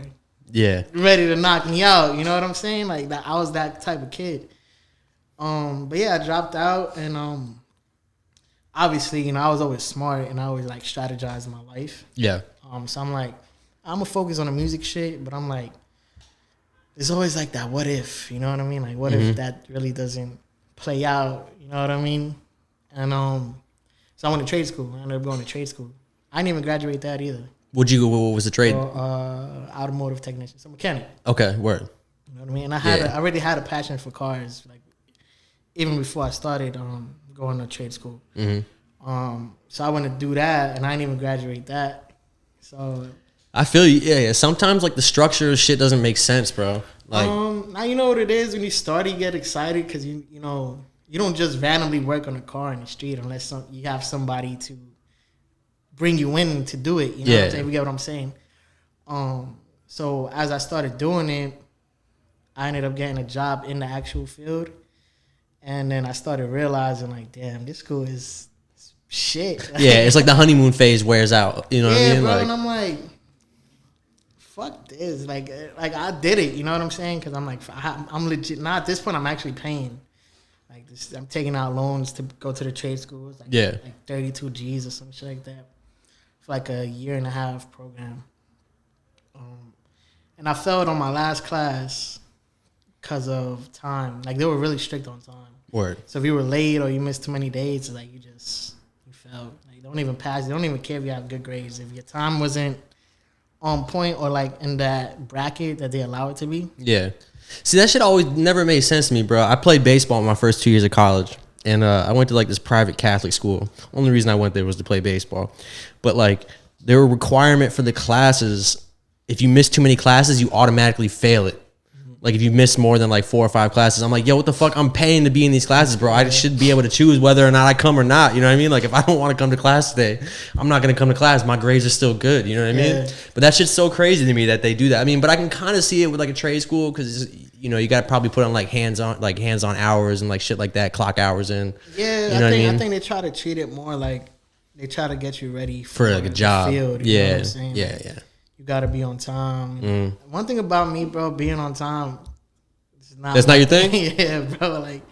Yeah. Ready to knock me out. You know what I'm saying? Like that, I was that type of kid. But yeah, I dropped out, and obviously, I was always smart and I always like strategized my life. Yeah. So I'm like, I'm gonna focus on the music shit, but I'm like, there's always like that what if, you know what I mean? Like what if that really doesn't play out, you know what I mean? And so I went to trade school. I ended up going to trade school. I didn't even graduate that either. What was the trade? Automotive technician, so mechanic. Okay, word. You know what I mean? And I already had a passion for cars, like even before I started going to trade school. Mm-hmm. So I went to do that, and I didn't even graduate that. So I feel you. Yeah. Sometimes like the structure of shit doesn't make sense, bro. Like, now you know what it is when you start, you get excited because you don't just randomly work on a car in the street unless you have somebody to bring you in to do it. You know what I'm saying? You get what I'm saying? So as I started doing it, I ended up getting a job in the actual field, and then I started realizing like, damn, this school is shit. Yeah, it's like the honeymoon phase wears out. You know what I mean? Bro, like, and I'm like, fuck this. Like I did it. You know what I'm saying? Because I'm like, I'm legit. Now at this point, I'm actually paying. Like this, I'm taking out loans to go to the trade school. It's like 32 G's or some shit like that for like a 1.5 year program. And I failed on my last class because of time. Like they were really strict on time. Word. So if you were late or you missed too many days, like you failed. Like don't even pass. They don't even care if you have good grades. If your time wasn't on point or like in that bracket that they allow it to be. Yeah. See, that shit always never made sense to me, bro. I played baseball in my first 2 years of college. And I went to like this private Catholic school. Only reason I went there was to play baseball. But like there were requirement for the classes. If you miss too many classes, you automatically fail it. Like if you miss more than like 4 or 5 classes, I'm like, yo, what the fuck? I'm paying to be in these classes, bro. I should be able to choose whether or not I come or not. You know what I mean? Like if I don't want to come to class today, I'm not going to come to class. My grades are still good. You know what I mean? But that shit's so crazy to me that they do that. I mean, but I can kind of see it with like a trade school because, you know, you got to probably put on like hands-on hours and like shit like that, clock hours in. Yeah, you know I think they try to treat it more like they try to get you ready for like a job. Field, yeah, know what I'm saying? Yeah, like, yeah. You got to be on time. One thing about me, bro, being on time. That's not your thing? Yeah, bro. Like,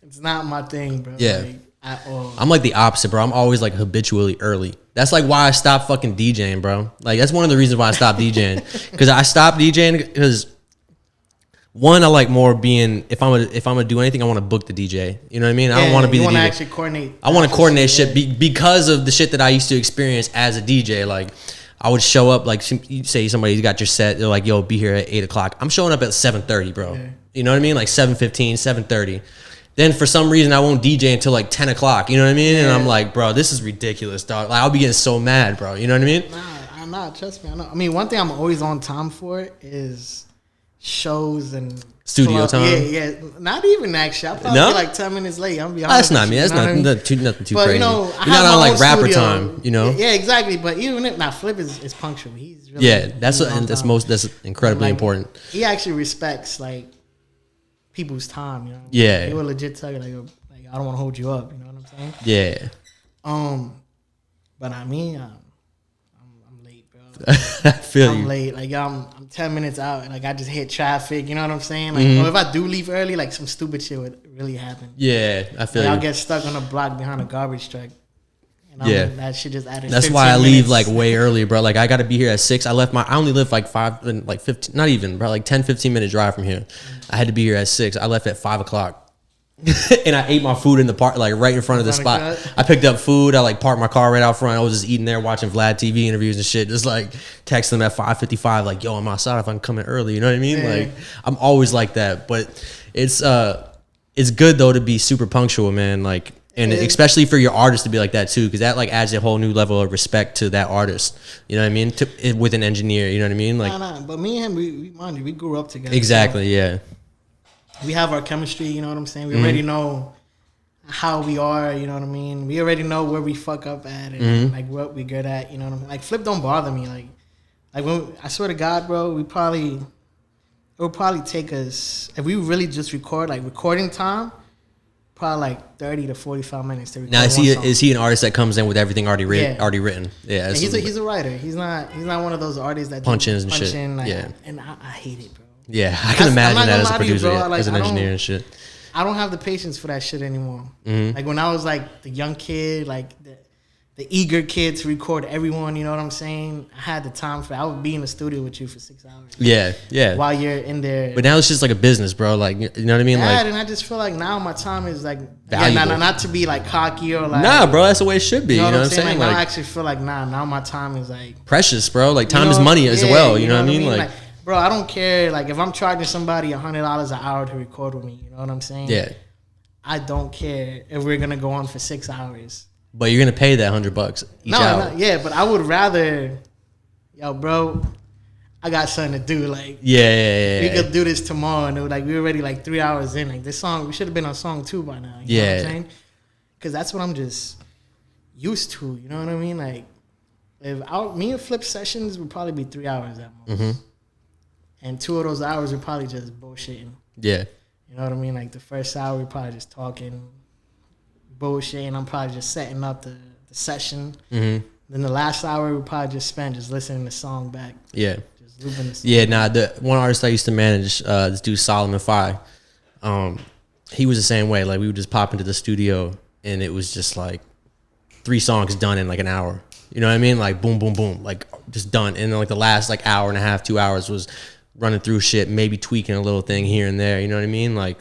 it's not my thing, bro. Yeah. Like, at all. I'm like the opposite, bro. I'm always like habitually early. That's like why I stopped fucking DJing, bro. Like, that's one of the reasons why I stopped DJing. Because I stopped DJing because, one, I like more being, if I'm gonna do anything, I want to book the DJ. You know what I mean? I don't want to be the DJ. Actually coordinate. I want to coordinate shit because of the shit that I used to experience as a DJ. Like, I would show up, like, you say somebody's got your set, they're like, yo, be here at 8 o'clock. I'm showing up at 7:30, bro. Yeah. You know what I mean? Like 7:15, 7:30. Then for some reason, I won't DJ until like 10 o'clock. You know what I mean? And I'm like, bro, this is ridiculous, dog. Like, I'll be getting so mad, bro. You know what I mean? Nah, trust me. I know. I mean, one thing I'm always on time for is shows and studio time. Yeah. Not even actually. I'll probably be like 10 minutes late. I'm gonna be honest. That's not me. That's nothing too but, crazy. You know, you're not on like rapper studio. Time. You know? Yeah, exactly. But even if Flip is punctual. He's really that's incredibly important. He actually respects like people's time. You know? Yeah. He will legit tell you like I don't want to hold you up. You know what I'm saying? Yeah. But I mean, I'm late, bro. I feel I'm late. Like I'm 10 minutes out, and like I just hit traffic. You know what I'm saying? Like, if I do leave early, like some stupid shit would really happen. Yeah, I feel. I'll get stuck on a block behind a garbage truck. And that shit just added. That's why I leave like way early, bro. Like I got to be here at 6. I only live like 15, not even, bro. Like 10, 15 minute drive from here. I had to be here at 6. I left at 5 o'clock. And I ate my food in the park, like right in front of the spot. I picked up food. I like parked my car right out front. I was just eating there, watching Vlad TV interviews and shit. Just like text them at 5:55, like, yo, I'm outside if I can come in early. You know what I mean? Yeah. Like I'm always like that. But it's good though to be super punctual, man. Like, and especially for your artist to be like that too, because that like adds a whole new level of respect to that artist. You know what I mean? With an engineer, you know what I mean? Like, nah. But me and him, we grew up together. Exactly. So. Yeah. We have our chemistry, you know what I'm saying? We already know how we are, you know what I mean? We already know where we fuck up at and like what we good at, you know what I mean? Like Flip don't bother me. Like when I swear to God, bro, it would probably take us, if we really just record, like recording time, probably like 30 to 45 minutes to record. Now is he an artist that comes in with everything already written? Yeah, he's a writer. He's not one of those artists that punch-ins and shit. Like, yeah. And I hate it, bro. Yeah, I can imagine that as a producer, as an engineer and shit. I don't have the patience for that shit anymore. Like when I was like the young kid, like the eager kid to record everyone, you know what I'm saying? I had the time for it. I would be in the studio with you for 6 hours. Yeah. While you're in there. But now it's just like a business, bro. Like, you know what I mean? Yeah, like, and I just feel like now my time is like, not to be like cocky or like. Nah, bro, that's the way it should be. You know what I'm saying? Like, now I actually feel like, now my time is like. Precious, bro. Like, time is money as well. You know what I mean? Like, bro, I don't care. Like, if I'm charging somebody $100 an hour to record with me, you know what I'm saying? Yeah. I don't care if we're gonna go on for 6 hours. But you're gonna pay that $100 each hour. Yeah, but I would rather, yo, bro, I got something to do. Like, we could do this tomorrow, and like we're already like 3 hours in. Like this song, we should have been on song 2 by now. You know what I'm saying? Because that's what I'm just used to. You know what I mean? Like, me and Flip sessions would probably be 3 hours at most. And 2 of those hours are probably just bullshitting. Yeah. You know what I mean? Like the first hour, we're probably just talking bullshit, and I'm probably just setting up the session. Then the last hour, we probably just spend just listening to the song back. Yeah. Just looping the song. Yeah, the one artist I used to manage, this dude Solomon Fi, he was the same way. Like we would just pop into the studio, and it was just like 3 songs done in like an hour. You know what I mean? Like boom, boom, boom, like just done. And then like the last like hour and a half, 2 hours was running through shit, maybe tweaking a little thing here and there. You know what I mean? Like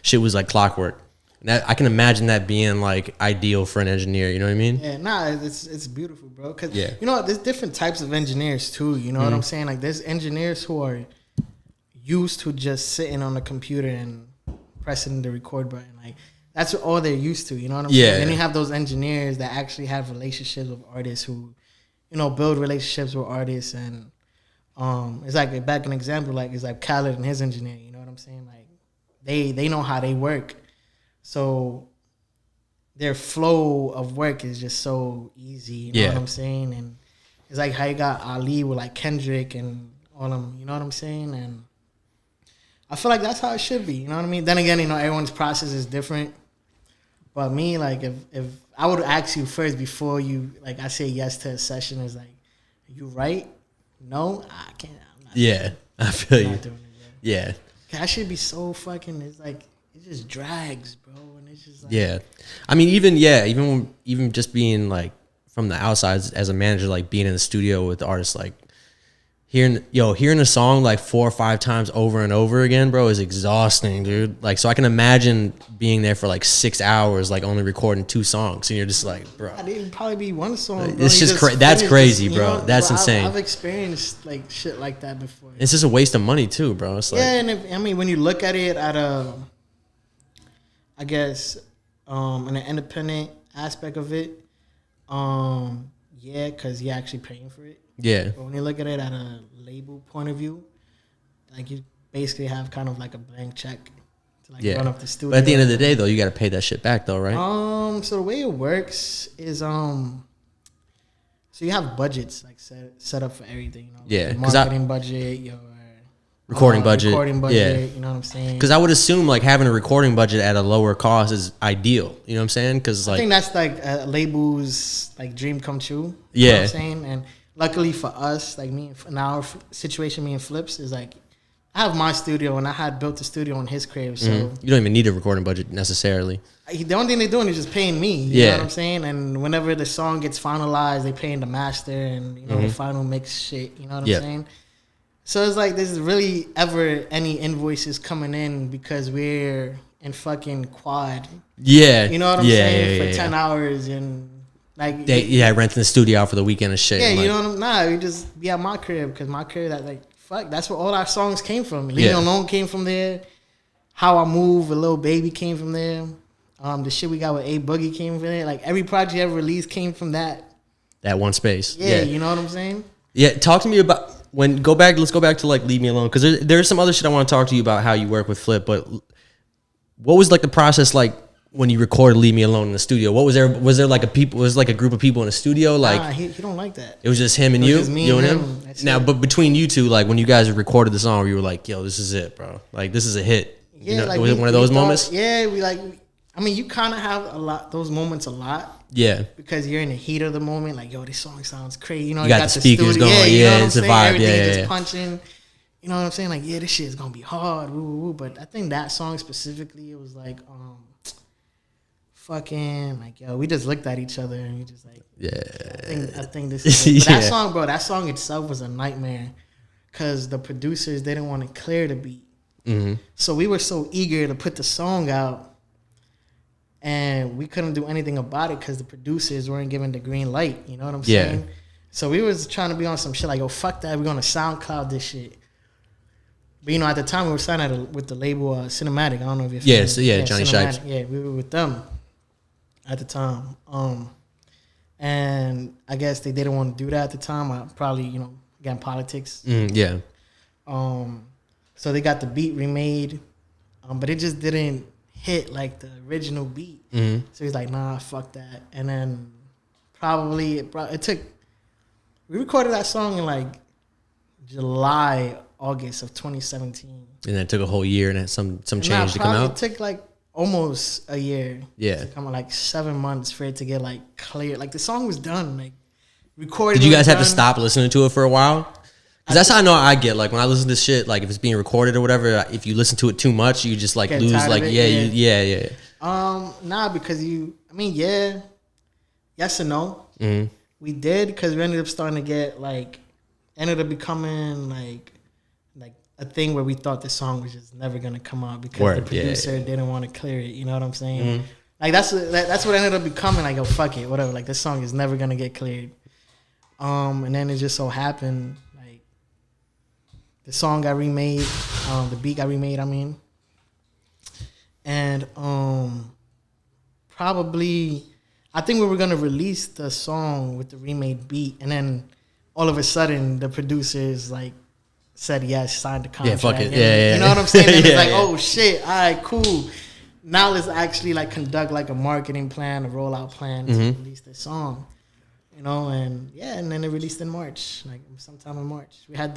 shit was like clockwork. That, I can imagine that being like ideal for an engineer. You know what I mean? Yeah, nah, it's beautiful, bro. Cause yeah. you know there's different types of engineers too. You know what I'm saying? Like there's engineers who are used to just sitting on the computer and pressing the record button. Like that's all they're used to. You know what I'm saying? Then you have those engineers that actually have relationships with artists who, you know, build relationships with artists. And it's like back an example. Like it's like Khaled and his engineer. You know what I'm saying? Like they know how they work. So their flow of work is just so easy, you know what I'm saying? And it's like how you got Ali with like Kendrick and all them, you know what I'm saying? And I feel like that's how it should be, you know what I mean? Then again, you know, everyone's process is different. But me, like if I would ask you first before you, like I say yes to a session, is like, are you right? No, I can't. I'm not doing it. I feel you. Yeah. That should be so fucking, it's like, it just drags, bro, and it's just like I mean, even just being like from the outside as a manager, like being in the studio with the artists, like hearing a song like 4 or 5 times over and over again, bro, is exhausting, dude. Like, so I can imagine being there for like 6 hours, like only recording 2 songs, and you're just like, bro, I didn't probably be one song. It's just that's crazy, bro. That's insane. I've experienced like shit like that before. It's just a waste of money too, bro. It's like and I mean when you look at it at a, I guess, in an independent aspect of it, because you're actually paying for it. Yeah. But when you look at it at a label point of view, like you basically have kind of like a blank check to like run up the studio. But at the end of the day, though, you got to pay that shit back, though, right? So the way it works is, so you have budgets like set up for everything. You know, yeah. Your marketing budget, your recording budget, yeah. You know what I'm saying? Because I would assume like having a recording budget at a lower cost is ideal. You know what I'm saying? Because like I think that's like a label's like dream come true. Yeah, you know what I'm saying. And luckily for us, like me in our situation, me and Flips is like I have my studio and I had built a studio in his crib, so you don't even need a recording budget necessarily. The only thing they're doing is just paying me. You know what I'm saying? And whenever the song gets finalized, they paying the master and you know the final mix shit. You know what I'm saying? So it's like there's really ever any invoices coming in because we're in fucking quad. Yeah. You know what I'm saying? For 10 hours and like renting the studio out for the weekend and shit. Yeah, you know what I'm we just be at my crib because my crib that's where all our songs came from. Leave Me Alone came from there. How I Move, A Little Baby came from there. The shit we got with A Boogie came from there. Like every project ever released came from that one space. Yeah, you know what I'm saying? Yeah, talk to me about let's go back to like Leave Me Alone, because there's some other shit I want to talk to you about how you work with Flip, but what was like the process like when you recorded Leave Me Alone in the studio? What was there like a group of people in the studio? Like he don't like that. It was just him and you? Just me you and him? Now, but between you two, like when you guys recorded the song, you were like, yo, this is it, bro. Like this is a hit. Yeah, you know, like was it one of those moments? Yeah, I mean, you kind of have those moments a lot. Yeah. Because you're in the heat of the moment, like, yo, this song sounds crazy. You know, you got the speakers going. You know it's a vibe. Everything just punching. You know what I'm saying? Like, yeah, this shit is gonna be hard. Woo, woo, woo. But I think that song specifically, it was like, fucking, like, yo, we just looked at each other and we just like, I think this is it. But that song, bro, that song itself was a nightmare because the producers didn't want to clear the beat. So we were so eager to put the song out. And we couldn't do anything about it because the producers weren't giving the green light. You know what I'm saying? So we was trying to be on some shit like, oh, fuck that. We're going to SoundCloud this shit. But, you know, at the time, we were signed with the label Cinematic. I don't know if you're familiar. Johnny Shikes. Yeah, we were with them at the time. And I guess they didn't want to do that at the time. Probably, you know, again, politics. So they got the beat remade. But it just didn't hit like the original beat. So he's like, nah, fuck that. And then probably we recorded that song in like July, August of 2017. And that took a whole year and had some change to come out? It took like almost a year. Yeah. To come out, like 7 months for it to get like clear. Like the song was done, like recorded. Did you guys have to stop listening to it for a while? Because that's how I know I get. Like when I listen to shit, like if it's being recorded or whatever, if you listen to it too much, you just like lose. Like Nah, because yes and no. We did because we ended up starting to get ended up becoming like a thing where we thought the song was just never gonna come out because the producer didn't want to clear it. You know what I'm saying? Mm-hmm. Like that's what ended up becoming. Like, oh fuck it, whatever. Like this song is never gonna get cleared. And then it just so happened like the song got remade, the beat got remade. I mean, and probably I think we were gonna release the song with the remade beat, and then all of a sudden the producers like said yes, signed the contract. Yeah, fuck it. And, Yeah. You know what I'm saying? And it's like, oh shit, all right, cool. Now let's actually like conduct like a marketing plan, a rollout plan to release the song. You know, and then it released in March, like sometime in March. I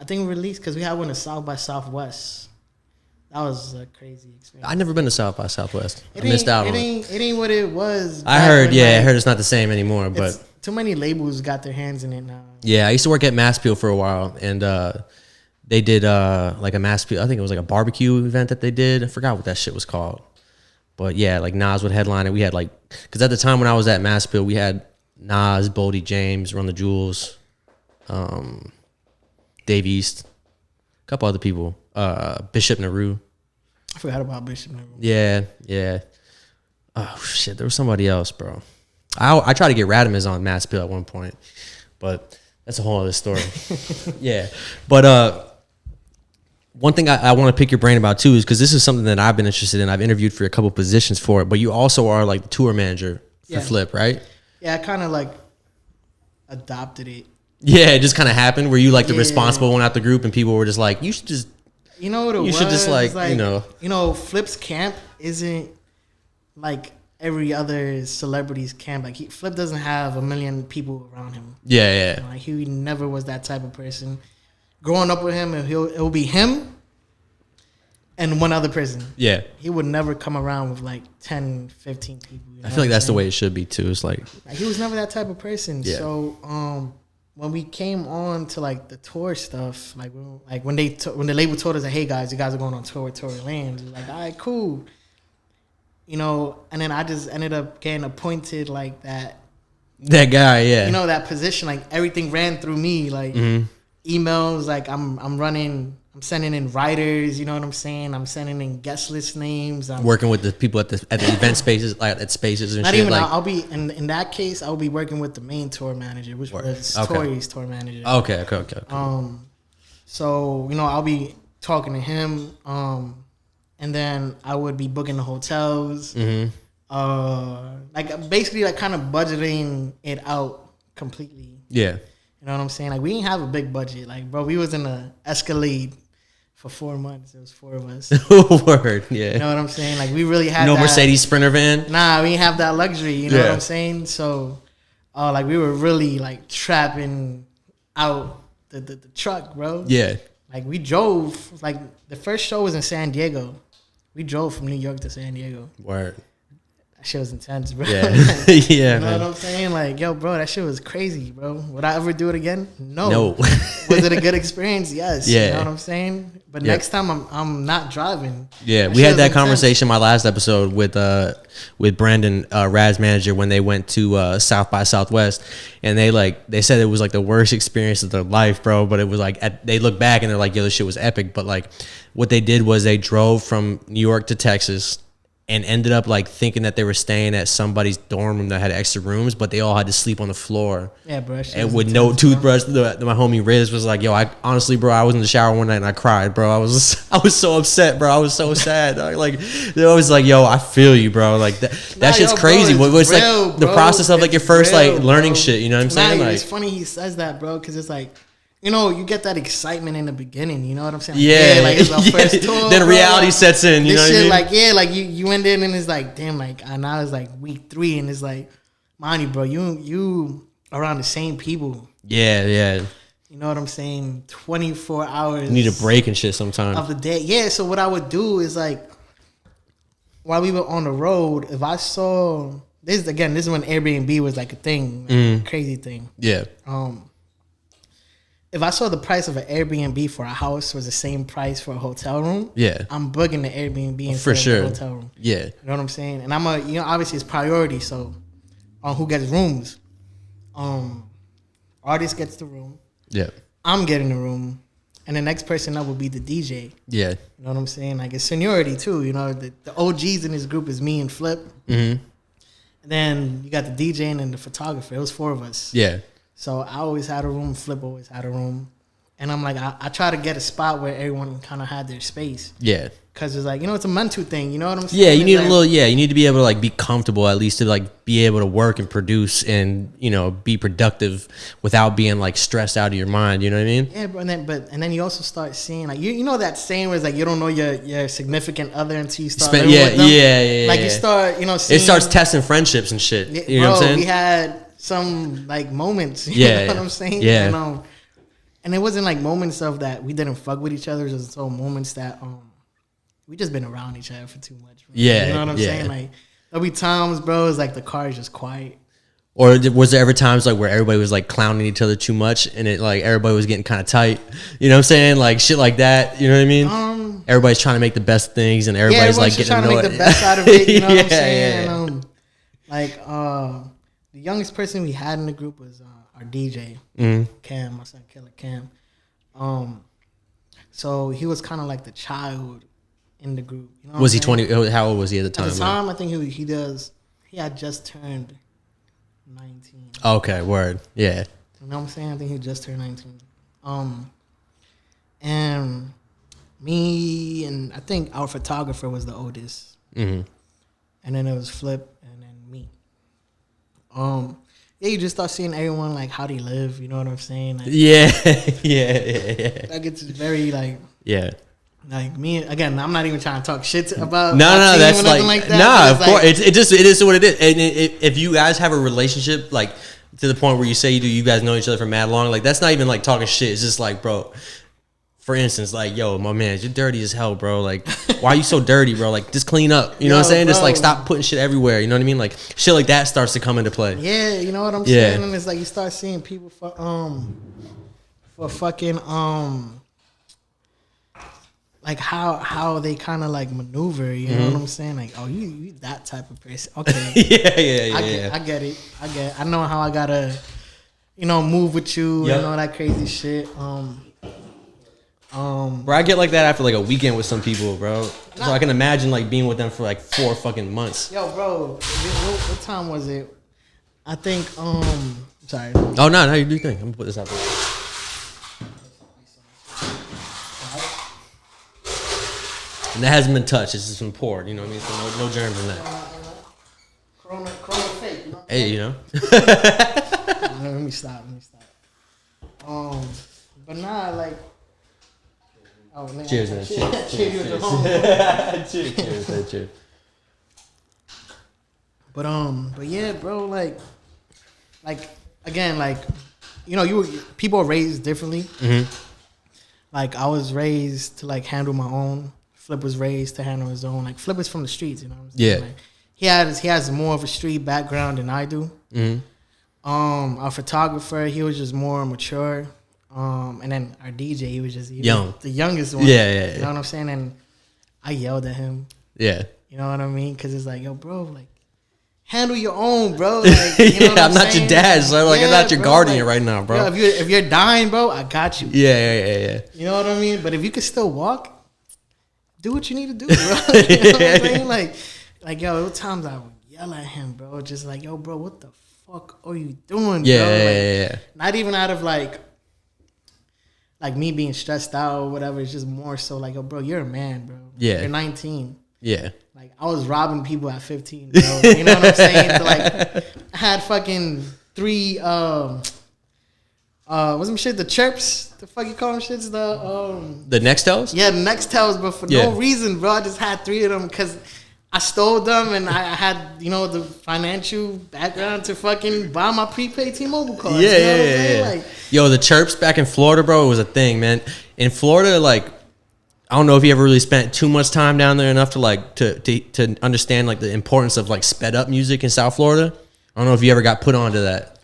think we released because we had one at South by Southwest. That was a crazy experience. I've never been to South by Southwest. I missed out on it. It ain't what it was. I heard it's not the same anymore, but too many labels got their hands in it now. Yeah, I used to work at Mass Appeal for a while, and they did like a Mass Appeal. I think it was like a barbecue event that they did. I forgot what that shit was called. But yeah, like Nas would headline it. We had like, because at the time when I was at Mass Appeal, we had Nas, Boldy James, Run the Jewels, Dave East, a couple other people, Bishop Nehru. I forgot about Bishop Nehru. Yeah. Oh shit, there was somebody else, bro. I tried to get Radimus on Mass Appeal at one point, but that's a whole other story. Yeah, but one thing I want to pick your brain about too is because this is something that I've been interested in. I've interviewed for a couple positions for it, but you also are like the tour manager for Flip, right? Yeah, I kind of like adopted it. Yeah, it just kind of happened. Were you like the responsible one out the group, and people were just like, you should just, you know what it was? You should just like you know, Flip's camp isn't like every other celebrity's camp. Like Flip doesn't have a million people around him. Yeah. You know, like he never was that type of person. Growing up with him, it'll be him and one other person. Yeah. He would never come around with like 10, 15 people. You know I feel like that's the way it should be too. It's like he was never that type of person. Yeah. So when we came on to like the tour stuff, like when the label told us that, hey guys, you guys are going on tour with Tory Lanez, it was like, all right, cool. You know, and then I just ended up getting appointed like that guy, yeah. You know, that position, like everything ran through me, like emails, like I'm sending in writers, you know what I'm saying? I'm sending in guest list names. I'm working with the people at the event spaces, like at spaces and not shit. Even like, I'll be in that case, I'll be working with the main tour manager, which was Tory's tour manager. Okay. So, you know, I'll be talking to him, and then I would be booking the hotels. Like basically like kind of budgeting it out completely. Yeah. You know what I'm saying? Like we didn't have a big budget. Like, bro, we was in a Escalade for 4 months. It was 4 of us. Word, yeah. You know what I'm saying? Like we really had no Mercedes Sprinter van? Nah, we didn't have that luxury. You know what I'm saying? So, like we were really like trapping out the truck, bro. Yeah. Like we drove, like the first show was in San Diego. We drove from New York to San Diego. Word. That shit was intense, bro. Yeah. Yeah, you know what I'm saying? Like, yo, bro, that shit was crazy, bro. Would I ever do it again? No. Was it a good experience? Yes. Yeah. You know what I'm saying? But next time I'm not driving. Yeah, we had that conversation my last episode with Brandon, Rad's manager, when they went to South by Southwest, and they said it was like the worst experience of their life, bro. But it was like they look back and they're like, yo, this shit was epic. But like what they did was they drove from New York to Texas and ended up like thinking that they were staying at somebody's dorm room that had extra rooms, but they all had to sleep on the floor. Yeah, bro. And with no toothbrush. My homie Riz was like, "Yo, I honestly, bro, I was in the shower one night and I cried, bro. I was so upset, bro. I was so sad. Like they're always like, yo, I feel you, bro. Like that shit's crazy. Bro, it's real, like the process of like your first real, like learning shit. You know what I'm saying? Like, it's funny he says that, bro, because it's like, you know, you get that excitement in the beginning. You know what I'm saying? Like, yeah, like it's our first tour. Then reality like, sets in. You know what I mean? Like, yeah, like you went in and it's like, damn, like now it's like week 3 and it's like, mind you, bro, you around the same people. Yeah. You know what I'm saying? 24 hours. You need a break and shit sometimes of the day. Yeah. So what I would do is like, while we were on the road, if I saw this again, this is when Airbnb was like a thing, like a crazy thing. Yeah. If I saw the price of an Airbnb for a house was the same price for a hotel room, I'm booking the Airbnb instead of the hotel room. Yeah. You know what I'm saying? And obviously it's priority, so on who gets rooms. Artist gets the room. Yeah. I'm getting the room. and the next person up would be the DJ. Yeah. You know what I'm saying? Like it's seniority too. You know, the OGs in this group is me and Flip. Mm-hmm. And then you got the DJ and then the photographer. It was 4 of us. Yeah. So I always had a room. Flip always had a room. And I'm like, I try to get a spot where everyone kind of had their space. Yeah. Because it's like, you know, it's a mental thing. You know what I'm saying? Yeah, you need like, a little. Yeah, you need to be able to like be comfortable at least to like be able to work and produce and be productive without being like stressed out of your mind. You know what I mean? Yeah, and then you also start seeing like you know that saying where it's like you don't know your significant other until you start living with them. Yeah. Like you start seeing, it starts testing friendships and shit. Yeah, you know what I'm saying? We had some like moments. You know what I'm saying? Yeah. And it wasn't like moments of that we didn't fuck with each other. It was all moments that we just been around each other for too much. Bro. Yeah, you know what I'm saying? Like there'll be times, bro, it's like the car is just quiet. Or was there ever times like where everybody was like clowning each other too much and it like everybody was getting kind of tight? You know what I'm saying? Like shit like that. You know what I mean? Everybody's trying to make the best things and everybody's like getting trying annoyed. to make the best out of it. You know what I'm saying? The youngest person we had in the group was our DJ, Cam, my son Killer Cam. So he was kind of like the child in the group. You know was he 20? How old was he at the time? At the time, I think he had just turned 19. Okay, word. Yeah. You know what I'm saying? I think he just turned 19. And me and I think our photographer was the oldest. Mm-hmm. And then it was Flip and then me. Yeah, you just start seeing everyone like how they live. You know what I'm saying? Like, yeah. Like it's very like like me again. I'm not even trying to talk shit about. No, that's like that, nah. Of course, it is what it is. And if you guys have a relationship like to the point where you say you guys know each other for mad long, like that's not even like talking shit. It's just like, bro. For instance, like, yo, my man, you're dirty as hell, bro. Like, why are you so dirty, bro? Like, just clean up. You know what I'm saying? Bro. Just like stop putting shit everywhere. You know what I mean? Like, shit like that starts to come into play. Yeah, you know what I'm saying? And it's like you start seeing people for fucking like how they kind of like maneuver. You know what I'm saying? Like, oh, you that type of person? Okay. yeah. I get it. I know how I gotta, move with you and all that crazy shit. Bro, I get like that after like a weekend with some people, bro. So I can imagine like being with them for like 4 fucking months. Yo, bro, what time was it? I think sorry. Oh no, you do think. I'm gonna put this out there. And that hasn't been touched. It's just been poured. You know what I mean? So no germs in that. Corona fake. You know? Hey, you know. Let me stop. But nah, like. Oh, man. Cheers, man. Cheers. But yeah, bro, like again, like, people are raised differently. Mm-hmm. Like I was raised to like handle my own. Flip was raised to handle his own. Like Flip is from the streets, you know what I'm saying? Yeah. Like, he has more of a street background than I do. Mm-hmm. Our photographer, he was just more mature. And then our DJ, he was young, the youngest one. Yeah. You know what I'm saying? And I yelled at him. Yeah. You know what I mean? Because it's like, yo, bro, like, handle your own, bro. Like, you know what I'm not your dad, so like, I'm not your guardian right now, bro. Yo, if you're dying, bro, I got you. Yeah. You know what I mean? But if you can still walk, do what you need to do, bro. You know what I'm saying? Like, yo, there were times I would yell at him, bro. Just like, yo, bro, what the fuck are you doing, bro? Yeah. Not even out of like me being stressed out or whatever. It's just more so like, yo, bro, you're a man, bro. Yeah. You're 19. Yeah. Like, I was robbing people at 15, bro. You know what I'm saying? So, like, I had fucking 3, what's some shit? The chirps? The fuck you call them shits? The Nextels? Yeah, the Nextels, but for no reason, bro. I just had 3 of them because I stole them and I had, the financial background to fucking buy my prepaid T-Mobile cards. Yeah. Like, yo, the chirps back in Florida, bro, it was a thing, man. In Florida, like, I don't know if you ever really spent too much time down there enough to like to understand like the importance of like sped up music in South Florida. I don't know if you ever got put onto that.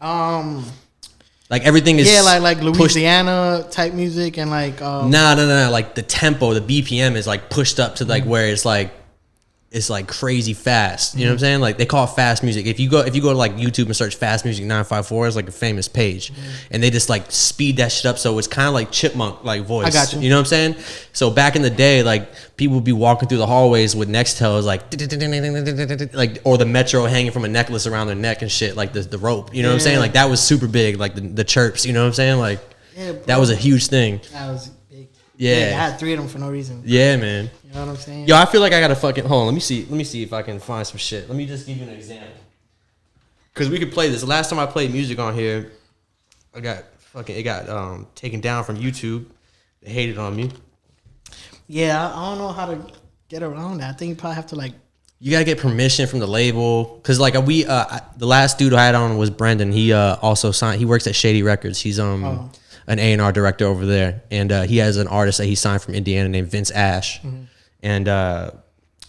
Like everything is like Louisiana type music and like no. Like the tempo, the BPM is like pushed up to like where it's it's like crazy fast. You know what I'm saying? Like they call it fast music. If you go to like YouTube and search fast music 954, it's like a famous page, and they just like speed that shit up. So it's kind of like chipmunk like voice. I got you. You know what I'm saying? So back in the day, like people would be walking through the hallways with Nextels like or the Metro hanging from a necklace around their neck and shit, like the rope. You know what I'm saying? Like that was super big. Like the chirps. You know what I'm saying? Like that was a huge thing. That was big. Yeah, I had 3 of them for no reason. Yeah, man. You know what I'm saying? Yo, I feel like I gotta fucking hold on. Let me see if I can find some shit. Let me just give you an example. Cause we could play this. The last time I played music on here, it got taken down from YouTube. They hated on me. Yeah, I don't know how to get around that. I think you probably have to like. You gotta get permission from the label. Cause like the last dude I had on was Brendan. He also signed. He works at Shady Records. He's an A&R director over there, and he has an artist that he signed from Indiana named Vince Ash. And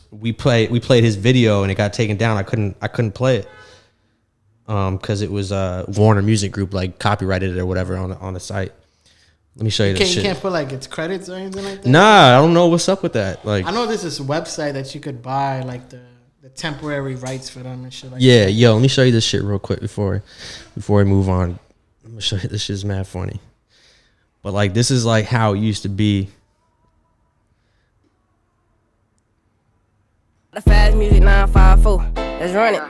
we played his video, and it got taken down. I couldn't play it because it was Warner Music Group like copyrighted it or whatever on the site. Let me show you this shit. You can't put like its credits or anything like that? Nah, I don't know what's up with that. Like I know there's this website that you could buy like the temporary rights for them and shit like that. that. Yo, let me show you this shit real quick before we move on. I'm gonna show you this shit's mad funny. But like this is like how it used to be. The fast music 954. Let's run it.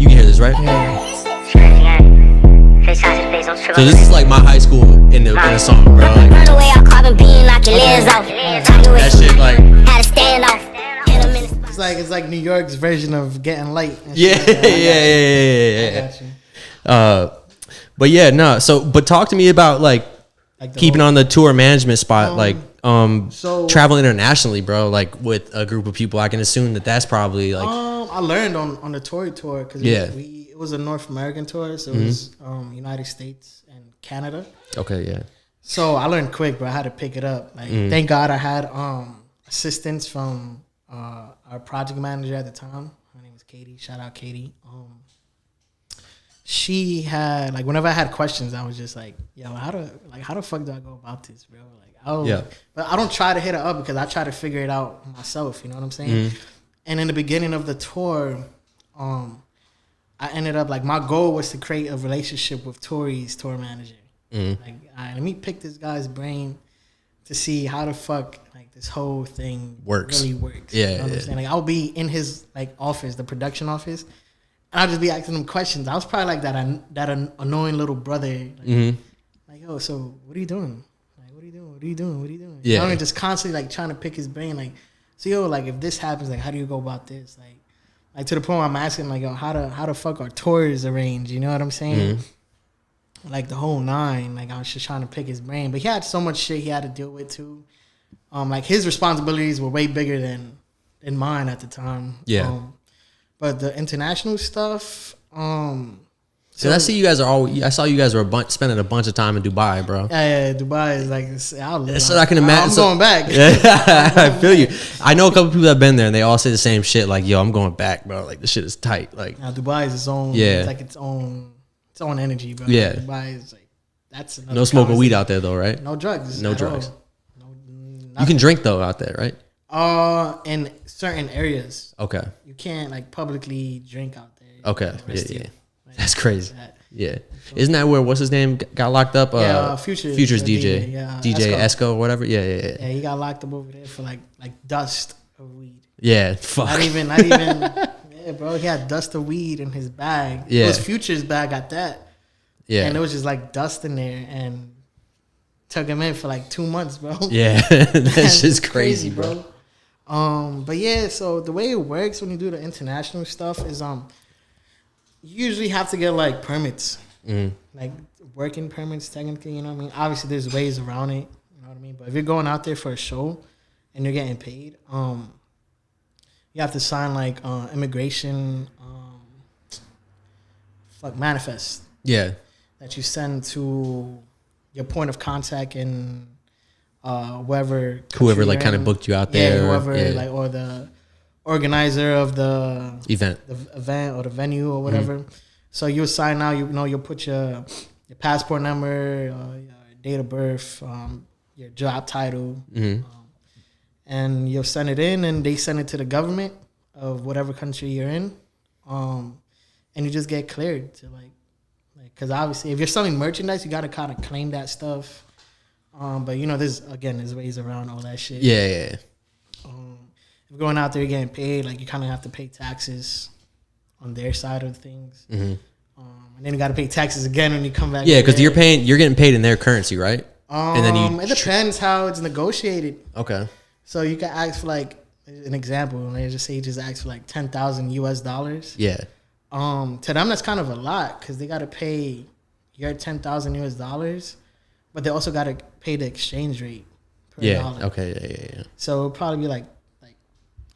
You can hear this, right? Yeah. So this is like my high school in the song, bro. Like, that shit like It's like New York's version of Getting Light. Yeah. I got you. But yeah, no. So, but talk to me about like keeping on the tour management spot, so traveling internationally, bro. Like with a group of people, I can assume that's probably like. I learned on the tour because it was a North American tour, so it was United States and Canada. Okay, yeah. So I learned quick, but I had to pick it up. Like, thank God I had assistance from our project manager at the time. Her name was Katie. Shout out Katie. She had like whenever I had questions, I was just like, "Yo, how the fuck do I go about this, bro?" Like, but I don't try to hit her up because I try to figure it out myself. You know what I'm saying? And in the beginning of the tour, I ended up like my goal was to create a relationship with Tori's tour manager. Like, let me pick this guy's brain to see how the fuck like this whole thing really works. Yeah, you know what I'm saying? Like I'll be in his like office, the production office. And I'll just be asking him questions. I was probably like that annoying little brother. Like, yo, so what are you doing? Like, what are you doing? What are you doing? What are you doing? Yeah. You know, just constantly like trying to pick his brain. Like, so yo, like if this happens, like how do you go about this? Like to the point where I'm asking like, yo, how the fuck are tours arranged? You know what I'm saying? Like the whole 9. Like I was just trying to pick his brain. But he had so much shit he had to deal with too. Like his responsibilities were way bigger than mine at the time. Yeah. But the international stuff, so I see you guys I saw you guys were spending a bunch of time in Dubai, bro. Yeah, Dubai is like. So I can imagine. I'm going back. I feel you. I know a couple people that have been there, and they all say the same shit. Like, yo, I'm going back, bro. Like, this shit is tight. Like, now Dubai is its own. Yeah. It's like its own energy, bro. Yeah. Dubai is like that's no smoking weed out there though, right? No drugs. No drugs. No, you can drink though out there, right? In certain areas. Okay. You can't like publicly drink out there. Okay. Yeah. Like, that's crazy. Yeah. Isn't that where what's his name got locked up? Futures DJ. DJ Esco or whatever. Yeah. Yeah, he got locked up over there for like dust of weed. Yeah. Fuck. Not even. Yeah, bro. He had dust of weed in his bag. Yeah. It was Future's bag at that. Yeah. And it was just like dust in there and took him in for like 2 months, bro. Yeah. That's just crazy, bro. But yeah, so the way it works when you do the international stuff is you usually have to get like permits. Like working permits technically, you know what I mean? Obviously there's ways around it, you know what I mean? But if you're going out there for a show and you're getting paid, you have to sign like immigration manifest. Yeah. That you send to your point of contact in whoever like kind of booked you out there. Yeah, whoever like or the organizer of the event or the venue or whatever. So you'll sign out, you'll put your passport number, your date of birth, your job title, and you'll send it in and they send it to the government of whatever country you're in, and you just get cleared to because obviously if you're selling merchandise, you got to kind of claim that stuff. But there's ways around all that shit. Yeah. If you're going out there getting paid, like you kind of have to pay taxes on their side of things. Mm-hmm. And then you got to pay taxes again when you come back. Yeah, because you're getting paid in their currency, right? And then it depends how it's negotiated. Okay. So you can ask for like an example. Let's just say you just ask for like $10,000 US. Yeah. To them that's kind of a lot because they got to pay your $10,000 US, but they also got to pay the exchange rate per dollar. Okay. Yeah. So it'll probably be like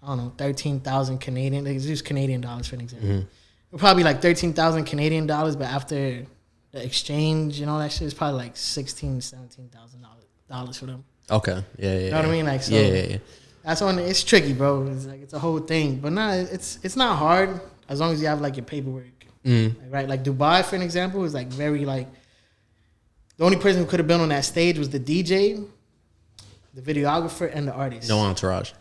I don't know, 13,000 Canadian. Let's use Canadian dollars for an example. Mm-hmm. It'll probably be like 13,000 Canadian dollars, but after the exchange and all that shit, it's probably like $17,000 for them. Okay. Yeah. You know what I mean? Like, so yeah. That's when it's tricky, bro. It's a whole thing, but it's not hard as long as you have like your paperwork, right? Like Dubai, for an example, is like very like the only person who could have been on that stage was the DJ, the videographer, and the artist. No entourage.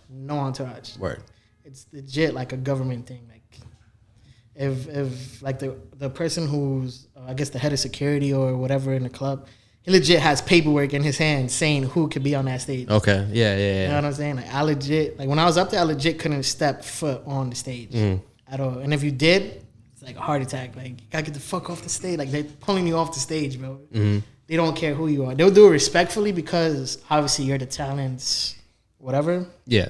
Word. It's legit like a government thing. Like if like the person who's I guess the head of security or whatever in the club, he legit has paperwork in his hand saying who could be on that stage. Okay. Yeah. You know what I'm saying? Like I legit when I was up there, I legit couldn't step foot on the stage at all. And if you did, it's like a heart attack. Like you gotta get the fuck off the stage. Like they're pulling you off the stage, bro. Mm-hmm. They don't care who you are. They'll do it respectfully because obviously you're the talents, whatever. Yeah.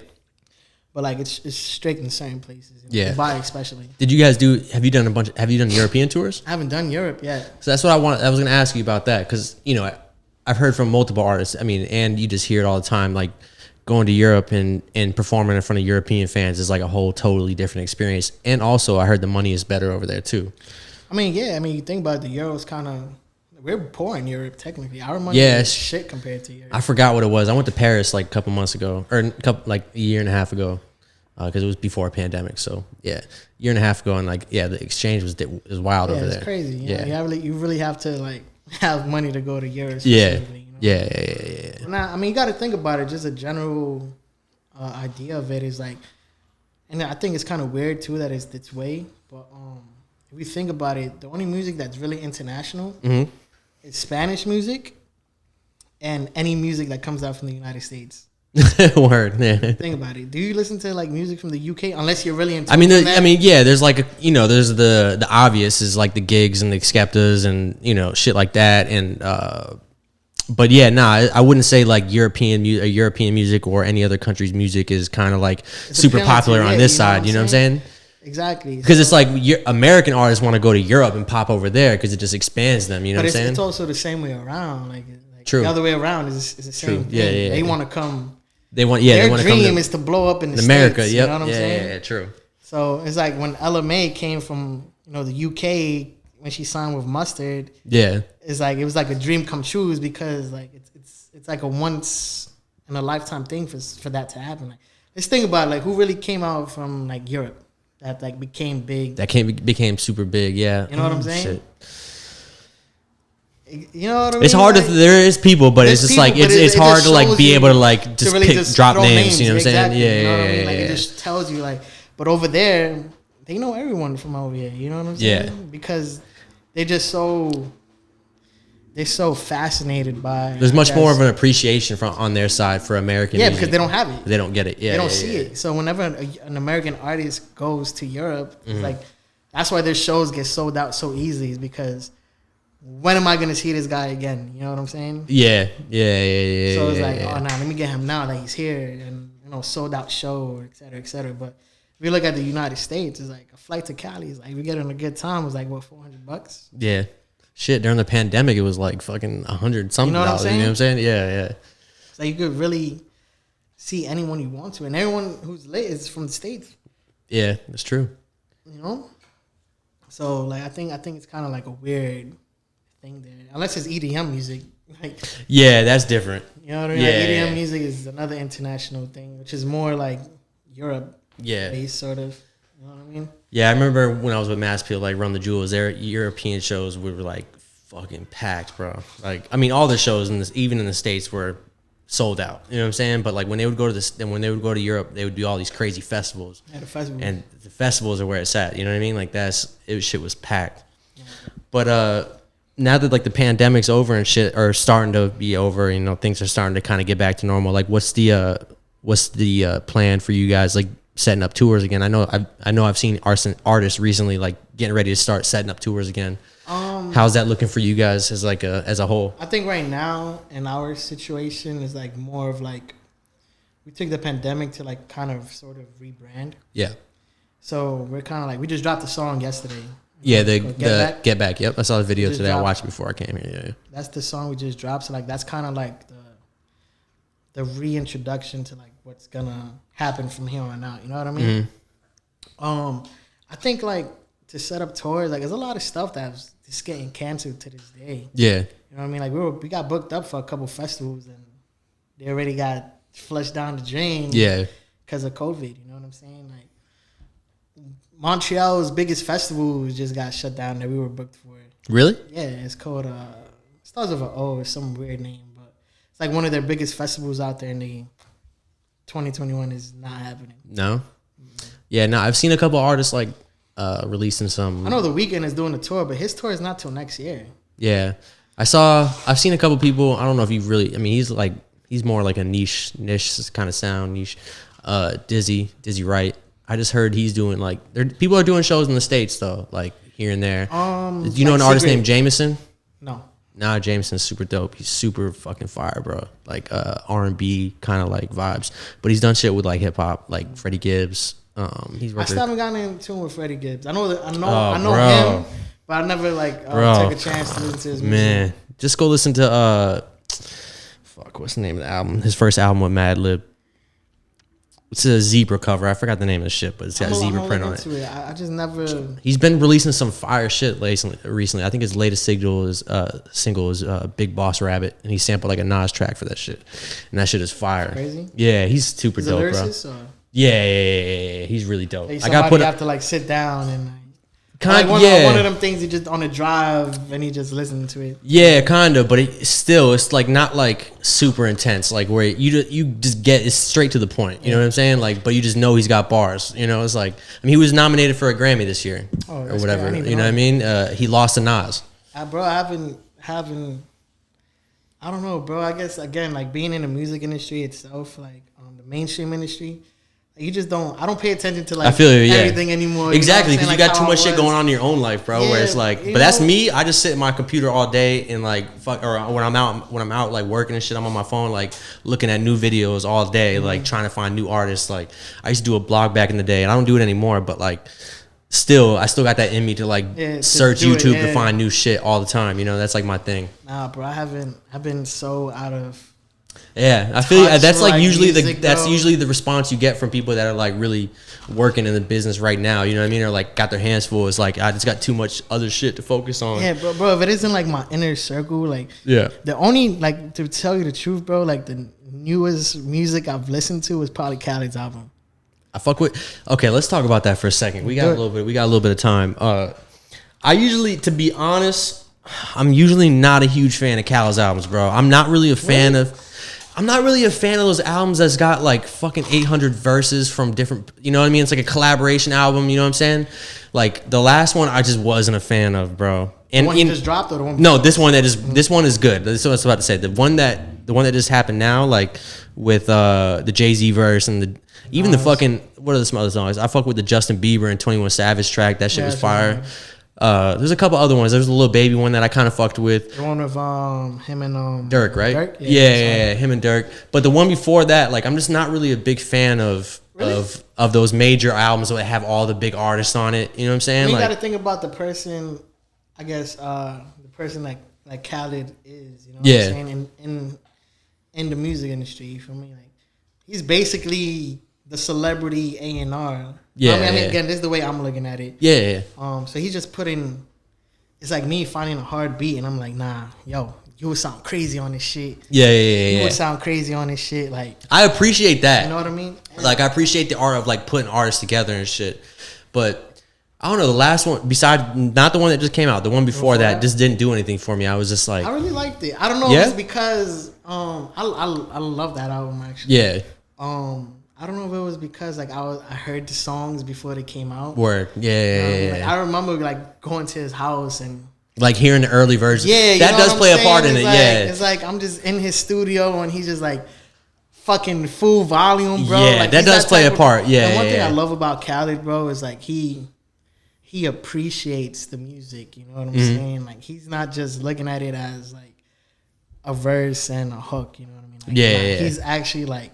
But like it's strict in certain places. Yeah. Dubai especially. Did you guys have you done European tours? I haven't done Europe yet. So that's what I was going to ask you about that because, I've heard from multiple artists. I mean, and you just hear it all the time, like going to Europe and performing in front of European fans is like a whole totally different experience. And also I heard the money is better over there too. I mean, yeah. I mean, you think about it, the Euro's kind of... We're poor in Europe, technically. Our money is shit compared to Europe. I forgot what it was. I went to Paris like a couple months ago, or like a year and a half ago, because it was before a pandemic. So yeah, year and a half ago, and the exchange was wild over there. It's crazy. You really have to like have money to go to Europe. Yeah. Now, I mean, you got to think about it. Just a general idea of it is like, and I think it's kind of weird too that it's this way. But if you think about it, the only music that's really international. Mm-hmm. It's Spanish music and any music that comes out from the United States. Word, yeah. Think about it. Do you listen to like music from the UK unless you're really into? There's like there's the obvious is like the Gigs and the Skeptas and shit like that and but yeah, I wouldn't say like European music or any other country's music is kind of like super popular on this side. You know what I'm saying? Exactly. Because it's like American artists want to go to Europe and pop over there because it just expands them. You know what I'm saying? It's also the same way around. Like true. The other way around is the same thing. Yeah. They want to come. Their dream is to blow up in the America. States, Yep. You know what I'm saying? Yeah, true. So it's like when Ella May came from the UK when she signed with Mustard. Yeah. It's like it was like a dream come true because like it's like a once in a lifetime thing for that to happen. Like, let's think about like who really came out from like Europe. That like became big. Became super big, yeah. You know what I'm saying? Shit. You know what I mean? It's hard there is people, but it's just like it's hard to like be able to like just really drop names. You know what I'm saying? Yeah, you know what I mean? Like it just tells you like, but over there they know everyone from over here. You know what I'm saying? Yeah. Because they're just so fascinated by. There's much more of an appreciation on their side for American music. Because they don't have it. They don't get it. Yeah, they don't see it. So whenever an American artist goes to Europe, it's like that's why their shows get sold out so easily. Is because when am I gonna see this guy again? You know what I'm saying? Yeah. So it's like, let me get him now that he's here and sold out show, et cetera, et cetera. But if you look at the United States, it's like a flight to Cali is like we get in a good time. It's like what $400? Yeah. Shit, during the pandemic, it was like fucking $100-something. You know what I'm saying? Yeah. So you could really see anyone you want to, and everyone who's lit is from the States. Yeah, that's true. So like I think it's kind of like a weird thing there, unless it's EDM music. Like yeah, that's different. You know what I mean? Yeah, like EDM music is another international thing, which is more like Europe based sort of. You know what I mean? Yeah, I remember when I was with Mass Peel, like Run the Jewels, their European shows were like fucking packed, bro. Like, I mean, all the shows even in the States were sold out. You know what I'm saying? But like when they would go to Europe, they would do all these crazy festivals. Yeah, the festivals. And the festivals are where it's at. You know what I mean? Like shit was packed. But now that like the pandemic's over and shit are starting to be over, you know, things are starting to kind of get back to normal. Like what's the plan for you guys, like setting up tours again? I know I've seen artists recently like getting ready to start setting up tours again. How's that looking for you guys as like as a whole? I think right now in our situation is like more of like we took the pandemic to like kind of sort of rebrand. Yeah. So we're kind of like we just dropped a song yesterday. Yeah, the Get Back. Yep, I saw the video today. I watched it before I came here. Yeah. That's the song we just dropped. So like that's kind of like the reintroduction to like what's gonna happen from here on out. You know what I mean? Mm-hmm. I think like to set up tours, like there's a lot of stuff that's just getting canceled to this day. Yeah. You know what I mean? Like we got booked up for a couple festivals and they already got flushed down the drain. Yeah. Because of COVID. You know what I'm saying? Like Montreal's biggest festival just got shut down that we were booked for. Really? Yeah, it's called it starts with an O or some weird name, but it's like one of their biggest festivals out there, and 2021 is not happening. No. Yeah, no. I've seen a couple artists like releasing some. I know The Weeknd is doing a tour, but his tour is not till next year. Yeah, I've seen a couple people. I don't know if you really. I mean, he's more like a niche kind of sound niche. Dizzy Wright. I just heard he's doing like people are doing shows in the States though, like here and there. Do you know an artist named Jameson? No. Nah, Jameson's super dope. He's super fucking fire, bro. Like R&B kind of like vibes, but he's done shit with like hip hop, like Freddie Gibbs. I still haven't gotten in tune with Freddie Gibbs. I know him, but I never like took a chance to listen to his music. Man, just go listen to what's the name of the album? His first album with Madlib. It's a zebra cover. I forgot the name of the shit, but it's got a zebra print on it. I just never. He's been releasing some fire shit recently. I think his latest single is Big Boss Rabbit, and he sampled like a Nas track for that shit, and that shit is fire. Crazy. Yeah, he's super dope, bro. Yeah, he's really dope. I got have to like sit down and. One of them things you just on a drive and you just listen to it. Yeah, kind of, but it's like not like super intense, like where you just get it's straight to the point. You know what I'm saying? Like, but you just know he's got bars. You know, it's like he was nominated for a Grammy this year or whatever. You know what I mean? He lost to Nas. Bro, I haven't. I don't know, bro. I guess again, like being in the music industry itself, like the mainstream industry. You just don't. I don't pay attention to like I feel you, everything anymore. Exactly, because you got too much shit going on in your own life, bro. Where it's like, but that's me. I just sit at my computer all day and like or when I'm out like working and shit, I'm on my phone like looking at new videos all day, like trying to find new artists. Like I used to do a blog back in the day, and I don't do it anymore. But like, I still got that in me to like search YouTube to find new shit all the time. You know, that's like my thing. Nah, bro, I've been so out of. Yeah, I feel that's like usually usually the response you get from people that are like really working in the business right now. You know what I mean? Or like got their hands full. It's like I just got too much other shit to focus on. Yeah, bro. If it isn't like my inner circle, like the only like to tell you the truth, bro. Like the newest music I've listened to is probably Khaled's album. I fuck with. Okay, let's talk about that for a second. We got a little bit of time. I usually, to be honest, I'm usually not a huge fan of Khaled's albums, bro. I'm not really a fan of those albums that's got like fucking 800 verses from different, you know what I mean? It's like a collaboration album, you know what I'm saying? Like the last one I just wasn't a fan of, bro. And the one you just dropped or the one? No, this one is good. That's what I was about to say. The one that just happened now, like with the Jay-Z verse and even the fucking, what are some other songs? I fuck with the Justin Bieber and 21 Savage track. That shit was fire. There's a couple other ones. There's a Lil Baby one that I kind of fucked with. The one with him and Dirk, right? Dirk? Yeah, him and Dirk. But the one before that, like I'm just not really a big fan of those major albums that have all the big artists on it. You know what I'm saying? You got to think about the person. I guess the person like Khaled is. You know what I'm saying? In the music industry, you feel me? Like he's basically the celebrity A&R. Yeah, I mean, again, this is the way I'm looking at it. Yeah. So he's just putting. It's like me finding a hard beat, and I'm like, nah, yo, you would sound crazy on this shit. Yeah. You would sound crazy on this shit. Like I appreciate that. You know what I mean? Like I appreciate the art of like putting artists together and shit. But I don't know, the last one, besides, not the one that just came out, the one before that just didn't do anything for me. I was just like, I really liked it. I don't know if it's because I love that album actually. Yeah. I don't know if it was because like I heard the songs before they came out. Word. Yeah. Like, I remember like going to his house and like hearing the early version. Yeah, that does play a part in it. Like, yeah. It's like I'm just in his studio and he's just like fucking full volume, bro. Yeah, like, that does play a part. Yeah. And one thing I love about Khaled, bro, is like he appreciates the music. You know what I'm saying? Like he's not just looking at it as like a verse and a hook. You know what I mean? Like, he's actually like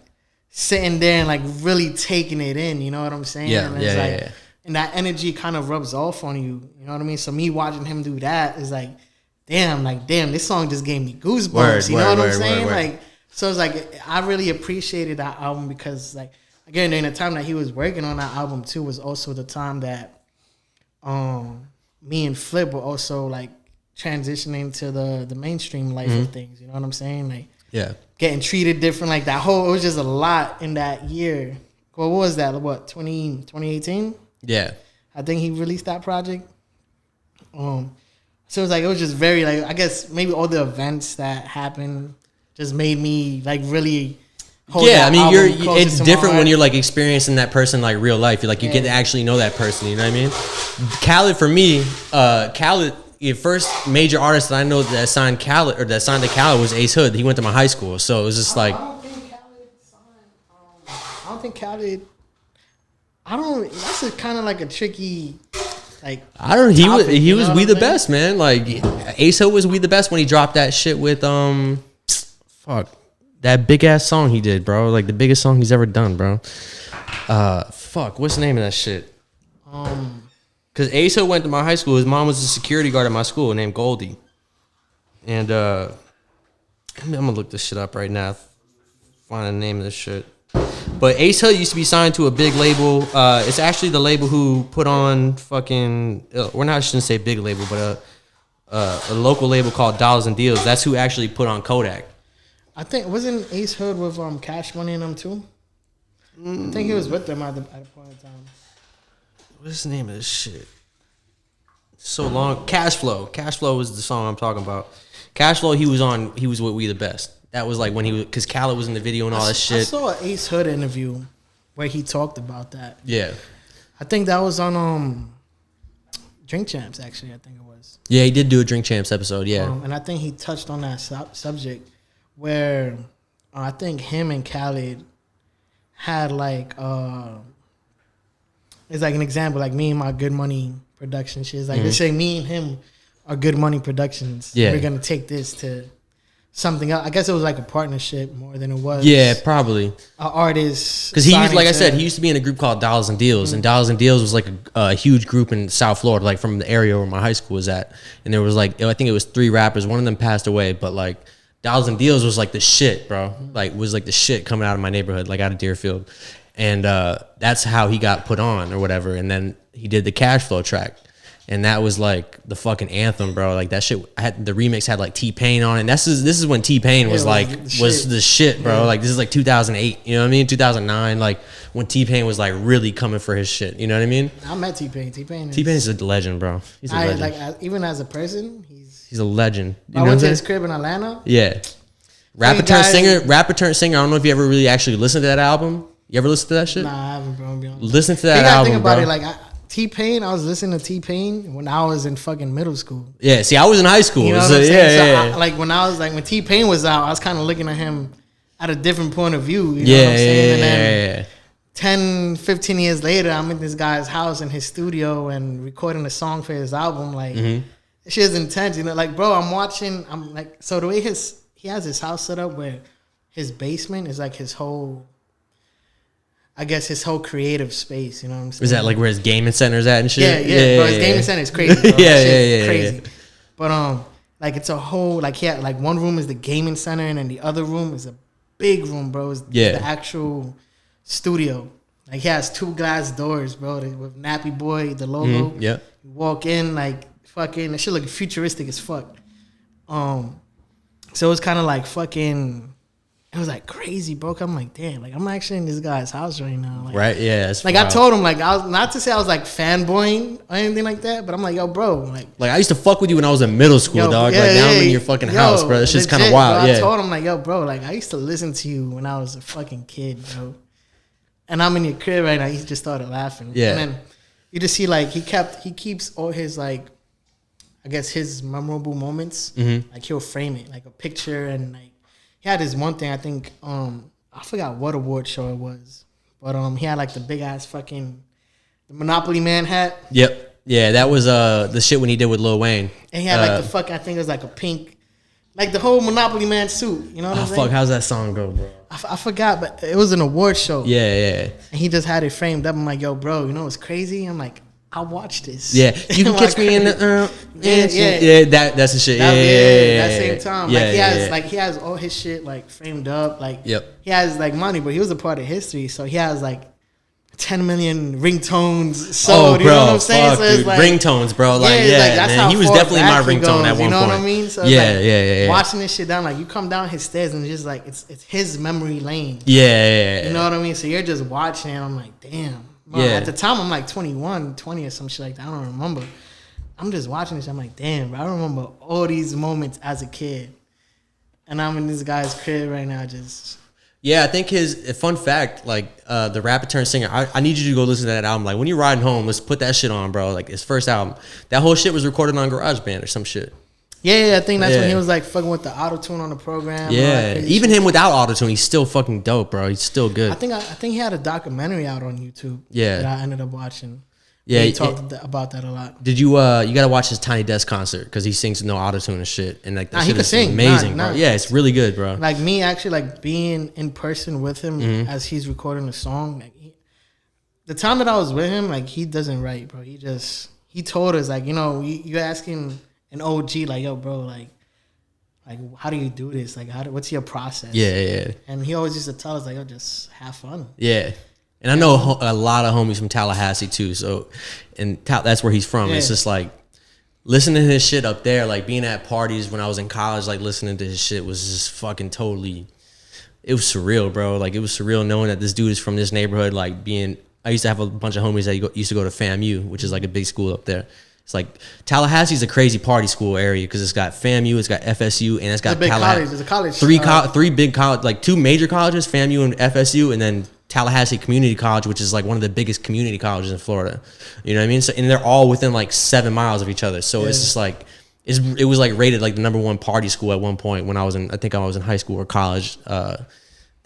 sitting there and like really taking it in. You know what I'm saying? Yeah. And it's like, and that energy kind of rubs off on you. You know what I mean? So me watching him do that is like, damn, this song just gave me goosebumps. You know what I'm saying? Like, so it's like I really appreciated that album because like again, during the time that he was working on that album too was also the time that me and Flip were also like transitioning to the mainstream life of things. You know what I'm saying? Like getting treated different. Like that whole, it was just a lot in that year. Well, what was that? What, 2018? Yeah. I think he released that project. So it was like, it was just very like, I guess maybe all the events that happened just made me like really I mean, it's different when you're like experiencing that person like real life. You're like, you get to actually know that person. You know what I mean? Khaled for me, the first major artist that I know that signed Khaled or that signed to Khaled was Ace Hood. He went to my high school, so it was just like. I don't think Khaled. That's a kind of like a tricky. Like I don't. He was We the I mean? Best, man. Like Ace Hood was We the Best when he dropped that shit with that big ass song he did, bro. Like the biggest song he's ever done, bro. What's the name of that shit? Because Ace Hood went to my high school. His mom was a security guard at my school named Goldie. And I'm gonna look this shit up right now. Find the name of this shit. But Ace Hood used to be signed to a big label. It's actually the label who put on fucking. I shouldn't say big label, but a local label called Dollars and Deals. That's who actually put on Kodak. I think wasn't Ace Hood with Cash Money and them too. I think he was with them at the point in time. What's the name of this shit? So long. Cash Flow. Cash Flow was the song I'm talking about. Cash Flow. He was with We the Best. That was like when he was, because Khaled was in the video and all that shit. I saw an Ace Hood interview where he talked about that. Yeah. I think that was on Drink Champs. Actually, I think it was. Yeah, he did do a Drink Champs episode. Yeah. And I think he touched on that subject where I think him and Khaled had like it's like an example, like me and my Good Money production shit. It's like let's say me and him are Good Money Productions. Yeah, we're gonna take this to something else. I guess it was like a partnership more than it was. Yeah, probably an artist. Because he used, like I said, he used to be in a group called Dollars and Deals, and Dollars and Deals was like a huge group in South Florida, like from the area where my high school was at. And there was like, I think it was 3 rappers. One of them passed away, but like Dollars and Deals was like the shit, bro. Like was like the shit coming out of my neighborhood, like out of Deerfield. And that's how he got put on or whatever. And then he did the Cash Flow track. And that was like the fucking anthem, bro. Like that shit, the remix had like T-Pain on it. And this is when T-Pain was like, was the shit, bro. Yeah. Like this is like 2008, you know what I mean? 2009, like when T-Pain was like really coming for his shit, you know what I mean? I met T-Pain. T-Pain is a legend, bro. He's a legend. Like even as a person, he's a legend. I went to his crib in Atlanta. Yeah. Rapper turned singer. I don't know if you ever really actually listened to that album. You ever listen to that shit? Nah, I haven't, bro. Listen to that album, think about bro. It, like T-Pain, I was listening to T-Pain when I was in fucking middle school. Yeah, see, I was in high school. You know what I'm saying? So when T-Pain was out, I was kind of looking at him at a different point of view. You know what I'm saying? And then 10, 15 years later, I'm in this guy's house in his studio and recording a song for his album. Like, this shit is intense. You know, like, bro, I'm like, so the way he has his house set up where his basement is like his whole creative space, you know what I'm saying? Is that like where his gaming center's at and shit? Yeah, bro. His gaming center is crazy, bro. Crazy. But like it's a whole like one room is the gaming center and then the other room is a big room, bro. It's the actual studio. Like he has 2 glass doors, bro, with Nappy Boy, the logo. Yeah. You walk in like fucking that shit look futuristic as fuck. So it's kind of like fucking It was like crazy, bro. I'm like, damn, like I'm actually in this guy's house right now. Like, right? Yeah. Like wild. I told him, like I was not to say I was like fanboying or anything like that, but I'm like, yo, bro, like I used to fuck with you when I was in middle school, dog. Yeah, like now I'm in your fucking house, bro. It's just kind of wild. Bro, yeah. I told him like, yo, bro, like I used to listen to you when I was a fucking kid, bro. And I'm in your crib right now. He just started laughing. Yeah. And then you just see like he keeps all his like, I guess his memorable moments. Mm-hmm. Like he'll frame it like a picture and like. He had this one thing, I think, I forgot what award show it was, but he had like the big ass fucking the Monopoly Man hat. Yep. Yeah, that was the shit when he did with Lil Wayne. And he had like the fucking, I think it was like a pink, like the whole Monopoly Man suit. You know what I'm saying? Fuck, how's that song go, bro? I forgot, but it was an award show. Yeah. And he just had it framed up. I'm like, yo, bro, you know what's crazy? I'm like, I watched this. Yeah, you can catch me in the that's the shit. That same time. Like he has all his shit like framed up. Like he has like money, but he was a part of history, so he has like 10 million ringtones sold. Oh, bro, you know what I'm saying? Fuck, so it's dude. Like, Ringtones, bro. Like that's man, how he was far definitely my back he ringtone goes, at one point. You know what I mean? So yeah. Watching this shit down, like you come down his stairs and it's just like it's his memory lane. Yeah. You know what I mean? So you're just watching, and I'm like, damn. Bro, at the time, I'm like 21, 20 or some shit like that. I don't remember. I'm just watching this. I'm like, damn, bro. I remember all these moments as a kid. And I'm in this guy's crib right now just... Yeah, I think his... Fun fact, like, the rapper turned singer, I need you to go listen to that album. Like, when you're riding home, let's put that shit on, bro. Like, his first album. That whole shit was recorded on GarageBand or some shit. Yeah, I think that's when he was like fucking with the auto-tune on the program. Yeah, even him without auto-tune, he's still fucking dope, bro. He's still good. I think he had a documentary out on YouTube. Yeah, that I ended up watching. Yeah, he talked about that a lot. Did you? You gotta watch his Tiny Desk concert because he sings with no auto-tune and shit, and like that shit is amazing, bro. Yeah, it's really good, bro. Like me actually like being in person with him as he's recording the song. Like the time that I was with him, like he doesn't write, bro. He told us like, you know, you asking an OG like, yo, bro, like how do you do this? Like, what's your process? Yeah. And he always used to tell us like, yo, just have fun. Yeah. And I know a lot of homies from Tallahassee too. So, and that's where he's from. Yeah. It's just like listening to his shit up there, like being at parties when I was in college, like listening to his shit was just fucking totally. It was surreal, bro. Like it was surreal knowing that this dude is from this neighborhood. Like I used to have a bunch of homies that used to go to FAMU, which is like a big school up there. It's like Tallahassee's a crazy party school area because it's got FAMU, it's got FSU, and it's got Tallahassee. There's a college. Three big college, like two major colleges, FAMU and FSU, and then Tallahassee Community College, which is like one of the biggest community colleges in Florida. You know what I mean? So, and they're all within like 7 miles of each other. So it's just like it was like rated like the #1 party school at one point when I was in high school or college. That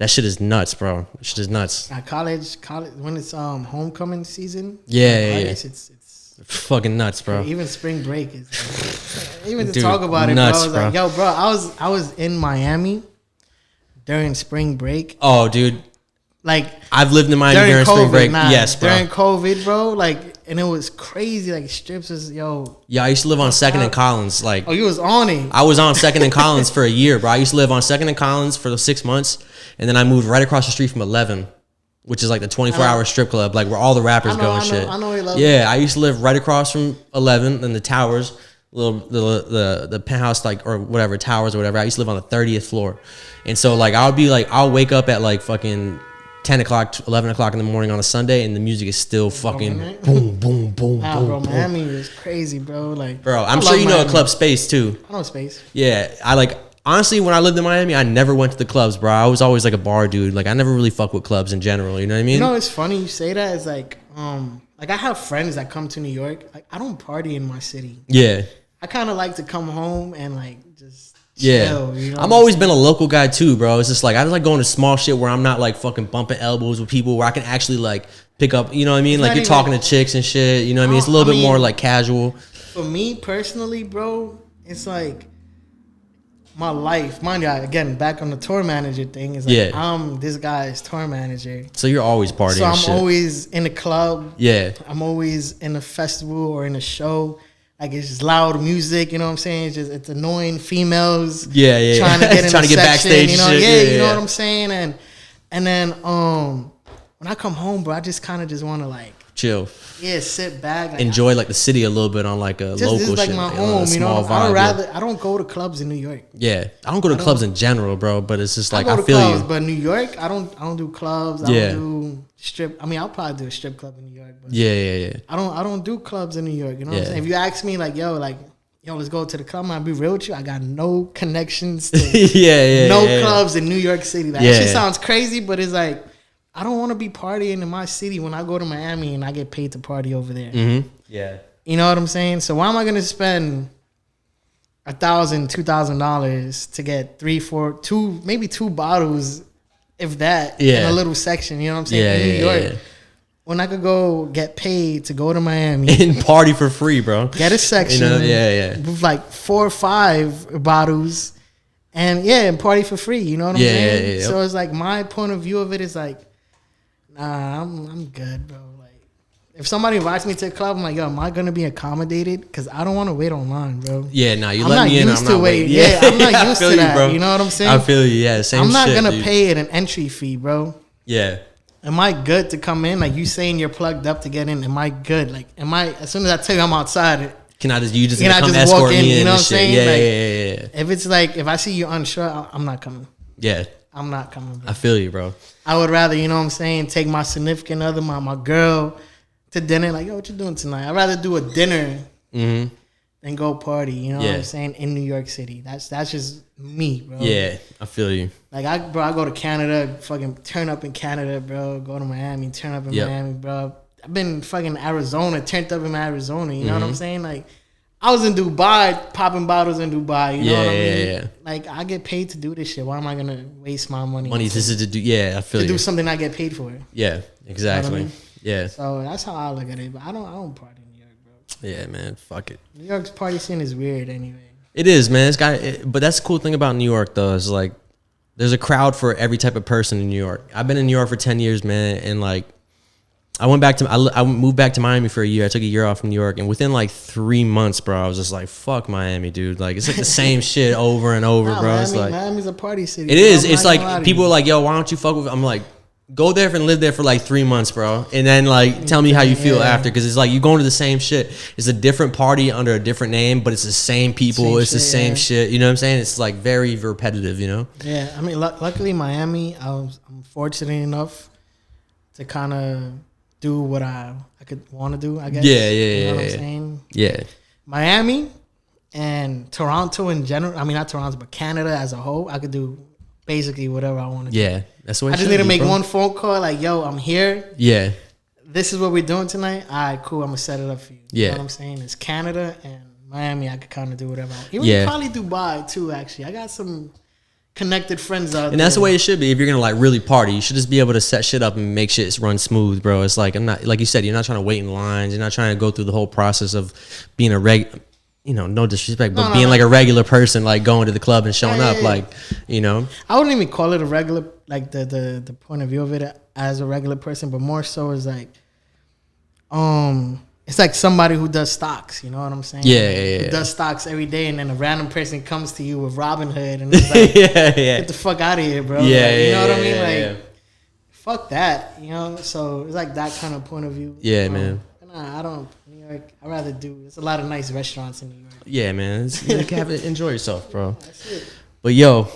shit is nuts, bro. That shit is nuts. College when it's homecoming season. Yeah. It's fucking nuts, bro. Even spring break is even to talk about it, nuts, bro. I was like, yo, bro, I was in Miami during spring break. Oh, dude. Like I've lived in Miami during spring break. Yes, bro. During COVID, bro. Like, and it was crazy. Like strips was Yeah, I used to live on 2nd and Collins. Like, you was on it. I was on 2nd and Collins for a year, bro. I used to live on 2nd and Collins for 6 months, and then I moved right across the street from 11, which is like the 24-hour strip club, like where all the rappers go and shit. I know 11. Yeah, I used to live right across from 11 and the towers, the penthouse, like, or whatever, towers or whatever. I used to live on the 30th floor, and so like I'll wake up at like fucking 10 o'clock, 11 o'clock in the morning on a Sunday, and the music is still fucking boom, boom, boom, nah, boom. Bro, boom. Miami is crazy, bro. Like, bro, I'm sure you know a club Space too. I know Space. Yeah, honestly, when I lived in Miami, I never went to the clubs, bro. I was always like a bar dude. Like I never really fuck with clubs in general. You know what I mean? You know, it's funny you say that. It's like I have friends that come to New York. Like I don't party in my city. Yeah. I kind of like to come home and like just. Yeah, chill, you know I've always been a local guy too, bro. It's just like I just like going to small shit where I'm not like fucking bumping elbows with people, where I can actually like pick up, you know what I mean? Like you're talking to chicks and shit, you know what I mean? It's a little bit more like casual. For me personally, bro, it's like my life. Mind you, again, back on the tour manager thing, is like I'm this guy's tour manager. So you're always partying. So I'm always in the club. Yeah, I'm always in a festival or in a show. Like it's just loud music, you know what I'm saying? It's annoying females. Yeah. Trying to get in trying to get section, backstage. You know, shit. you know what I'm saying? And then when I come home, bro, I just kind of just want to like chill. Yeah, sit back. Like, enjoy like the city a little bit on like a local this is like shit. my home, you know. Vibe, I don't go to clubs in New York. Yeah, I don't go to clubs in general, bro. But it's just like I go to feel clubs, you. But New York, I don't do clubs. I don't do strip. I mean, I'll probably do a strip club in New York. But yeah. I don't do clubs in New York. You know what I'm saying? If you ask me, like, yo, let's go to the club. I'll be real with you. I got no connections to clubs in New York City. That shit sounds crazy, but it's like I don't want to be partying in my city when I go to Miami and I get paid to party over there. Mm-hmm. Yeah. You know what I'm saying? So why am I gonna spend $1,000, $2,000 to get 3, 4, 2, maybe 2 bottles, if that, in a little section? You know what I'm saying? In New York. When I could go get paid to go to Miami and party for free, bro. Get a section, with like 4 or 5 bottles, and party for free. You know what I'm saying? So it's like my point of view of it is like, nah, I'm good, bro. Like, if somebody invites me to a club, I'm like, yo, am I gonna be accommodated? Because I don't want to wait online, bro. Yeah, nah, you let me in. I'm not waiting. Yeah, I'm not used to that. Bro. You know what I'm saying? I feel you. Yeah, same. I'm not shit, gonna pay it an entry fee, bro. Yeah. Am I good to come in? Like, you saying you're plugged up to get in? Am I good? Like, as soon as I tell you I'm outside, can I just escort walk in? Me you know what I'm saying? Yeah. If it's like, if I see you unsure, I'm not coming. Yeah. I'm not coming, bro. I feel you, bro. I would rather, you know what I'm saying, take my significant other, my girl, to dinner. Like, yo, what you doing tonight? I'd rather do a dinner than go party. You know what I'm saying? In New York City. That's just me, bro. Yeah, I feel you. Like, I go to Canada, fucking turn up in Canada, bro. Go to Miami, turn up in Miami, bro. I've been fucking Arizona, turned up in Arizona. You know what I'm saying? Like, I was in Dubai, popping bottles in Dubai. You know what I mean? Yeah. Like, I get paid to do this shit. Why am I gonna waste my money? This is to do. Yeah, I feel to you. do something I get paid for. Yeah, exactly. You know what I mean? Yeah. So that's how I look at it. But I don't party in New York, bro. Yeah, man. Fuck it. New York's party scene is weird, anyway. It is, man. But that's the cool thing about New York, though, is like there's a crowd for every type of person in New York. I've been in New York for 10 years, man, and like I moved back to Miami for a year. I took a year off from New York, and within like 3 months, bro, I was just like, "Fuck Miami, dude!" Like it's like the same shit over and over, bro. It's like Miami's a party city. It is. It's like people are like, "Yo, why don't you fuck with?" I'm like, go there and live there for like 3 months, bro, and then like tell me how you feel after, because it's like you going to the same shit. It's a different party under a different name, but it's the same people. It's the same shit. You know what I'm saying? It's like very repetitive. You know? Yeah. I mean, luckily Miami, I'm fortunate enough to kind of do what I could want to do, I guess. Yeah. You know what I'm saying? Yeah. Miami and Toronto in general. I mean, not Toronto, but Canada as a whole. I could do basically whatever I want to do. Yeah, that's what I just need to make one phone call, like, yo, I'm here. Yeah. This is what we're doing tonight. All right, cool. I'm going to set it up for you. Yeah. You know what I'm saying? It's Canada and Miami. I could kind of do whatever I want. Even probably Dubai, too, actually. I got some connected friends out there. And that's the way it should be. If you're going to, like, really party, you should just be able to set shit up and make shit run smooth, bro. It's like, I'm not, like you said, you're not trying to wait in lines. You're not trying to go through the whole process of being no disrespect, but being like a regular person, like going to the club and showing up, like, you know. I wouldn't even call it a regular, like the point of view of it as a regular person, but more so is like, it's like somebody who does stocks, you know what I'm saying? Yeah. Who does stocks every day, and then a random person comes to you with Robinhood, and it's like, get the fuck out of here, bro. Yeah, like, you know what I mean? Like, fuck that, you know? So it's like that kind of point of view. Yeah, man. Nah, I don't. New York, I'd rather do. There's a lot of nice restaurants in New York. Yeah, man. Enjoy yourself, bro. That's it. But yo,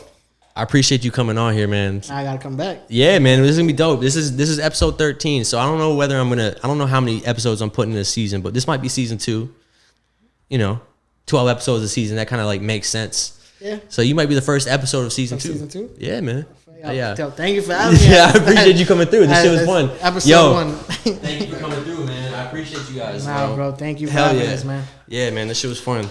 I appreciate you coming on here, man. I gotta come back. Yeah, man. This is gonna be dope. This is episode 13. So I don't know whether I don't know how many episodes I'm putting in this season, but this might be season 2. You know, 12 episodes a season. That kind of like makes sense. Yeah. So you might be the first episode of season 2. Season 2? Yeah, man. Yeah. Thank you for having me. Yeah, I appreciate you coming through. This shit was fun. Episode 1. Thank you for coming through, man. I appreciate you guys. Bro. Thank you for having us, man. Yeah, man. This shit was fun.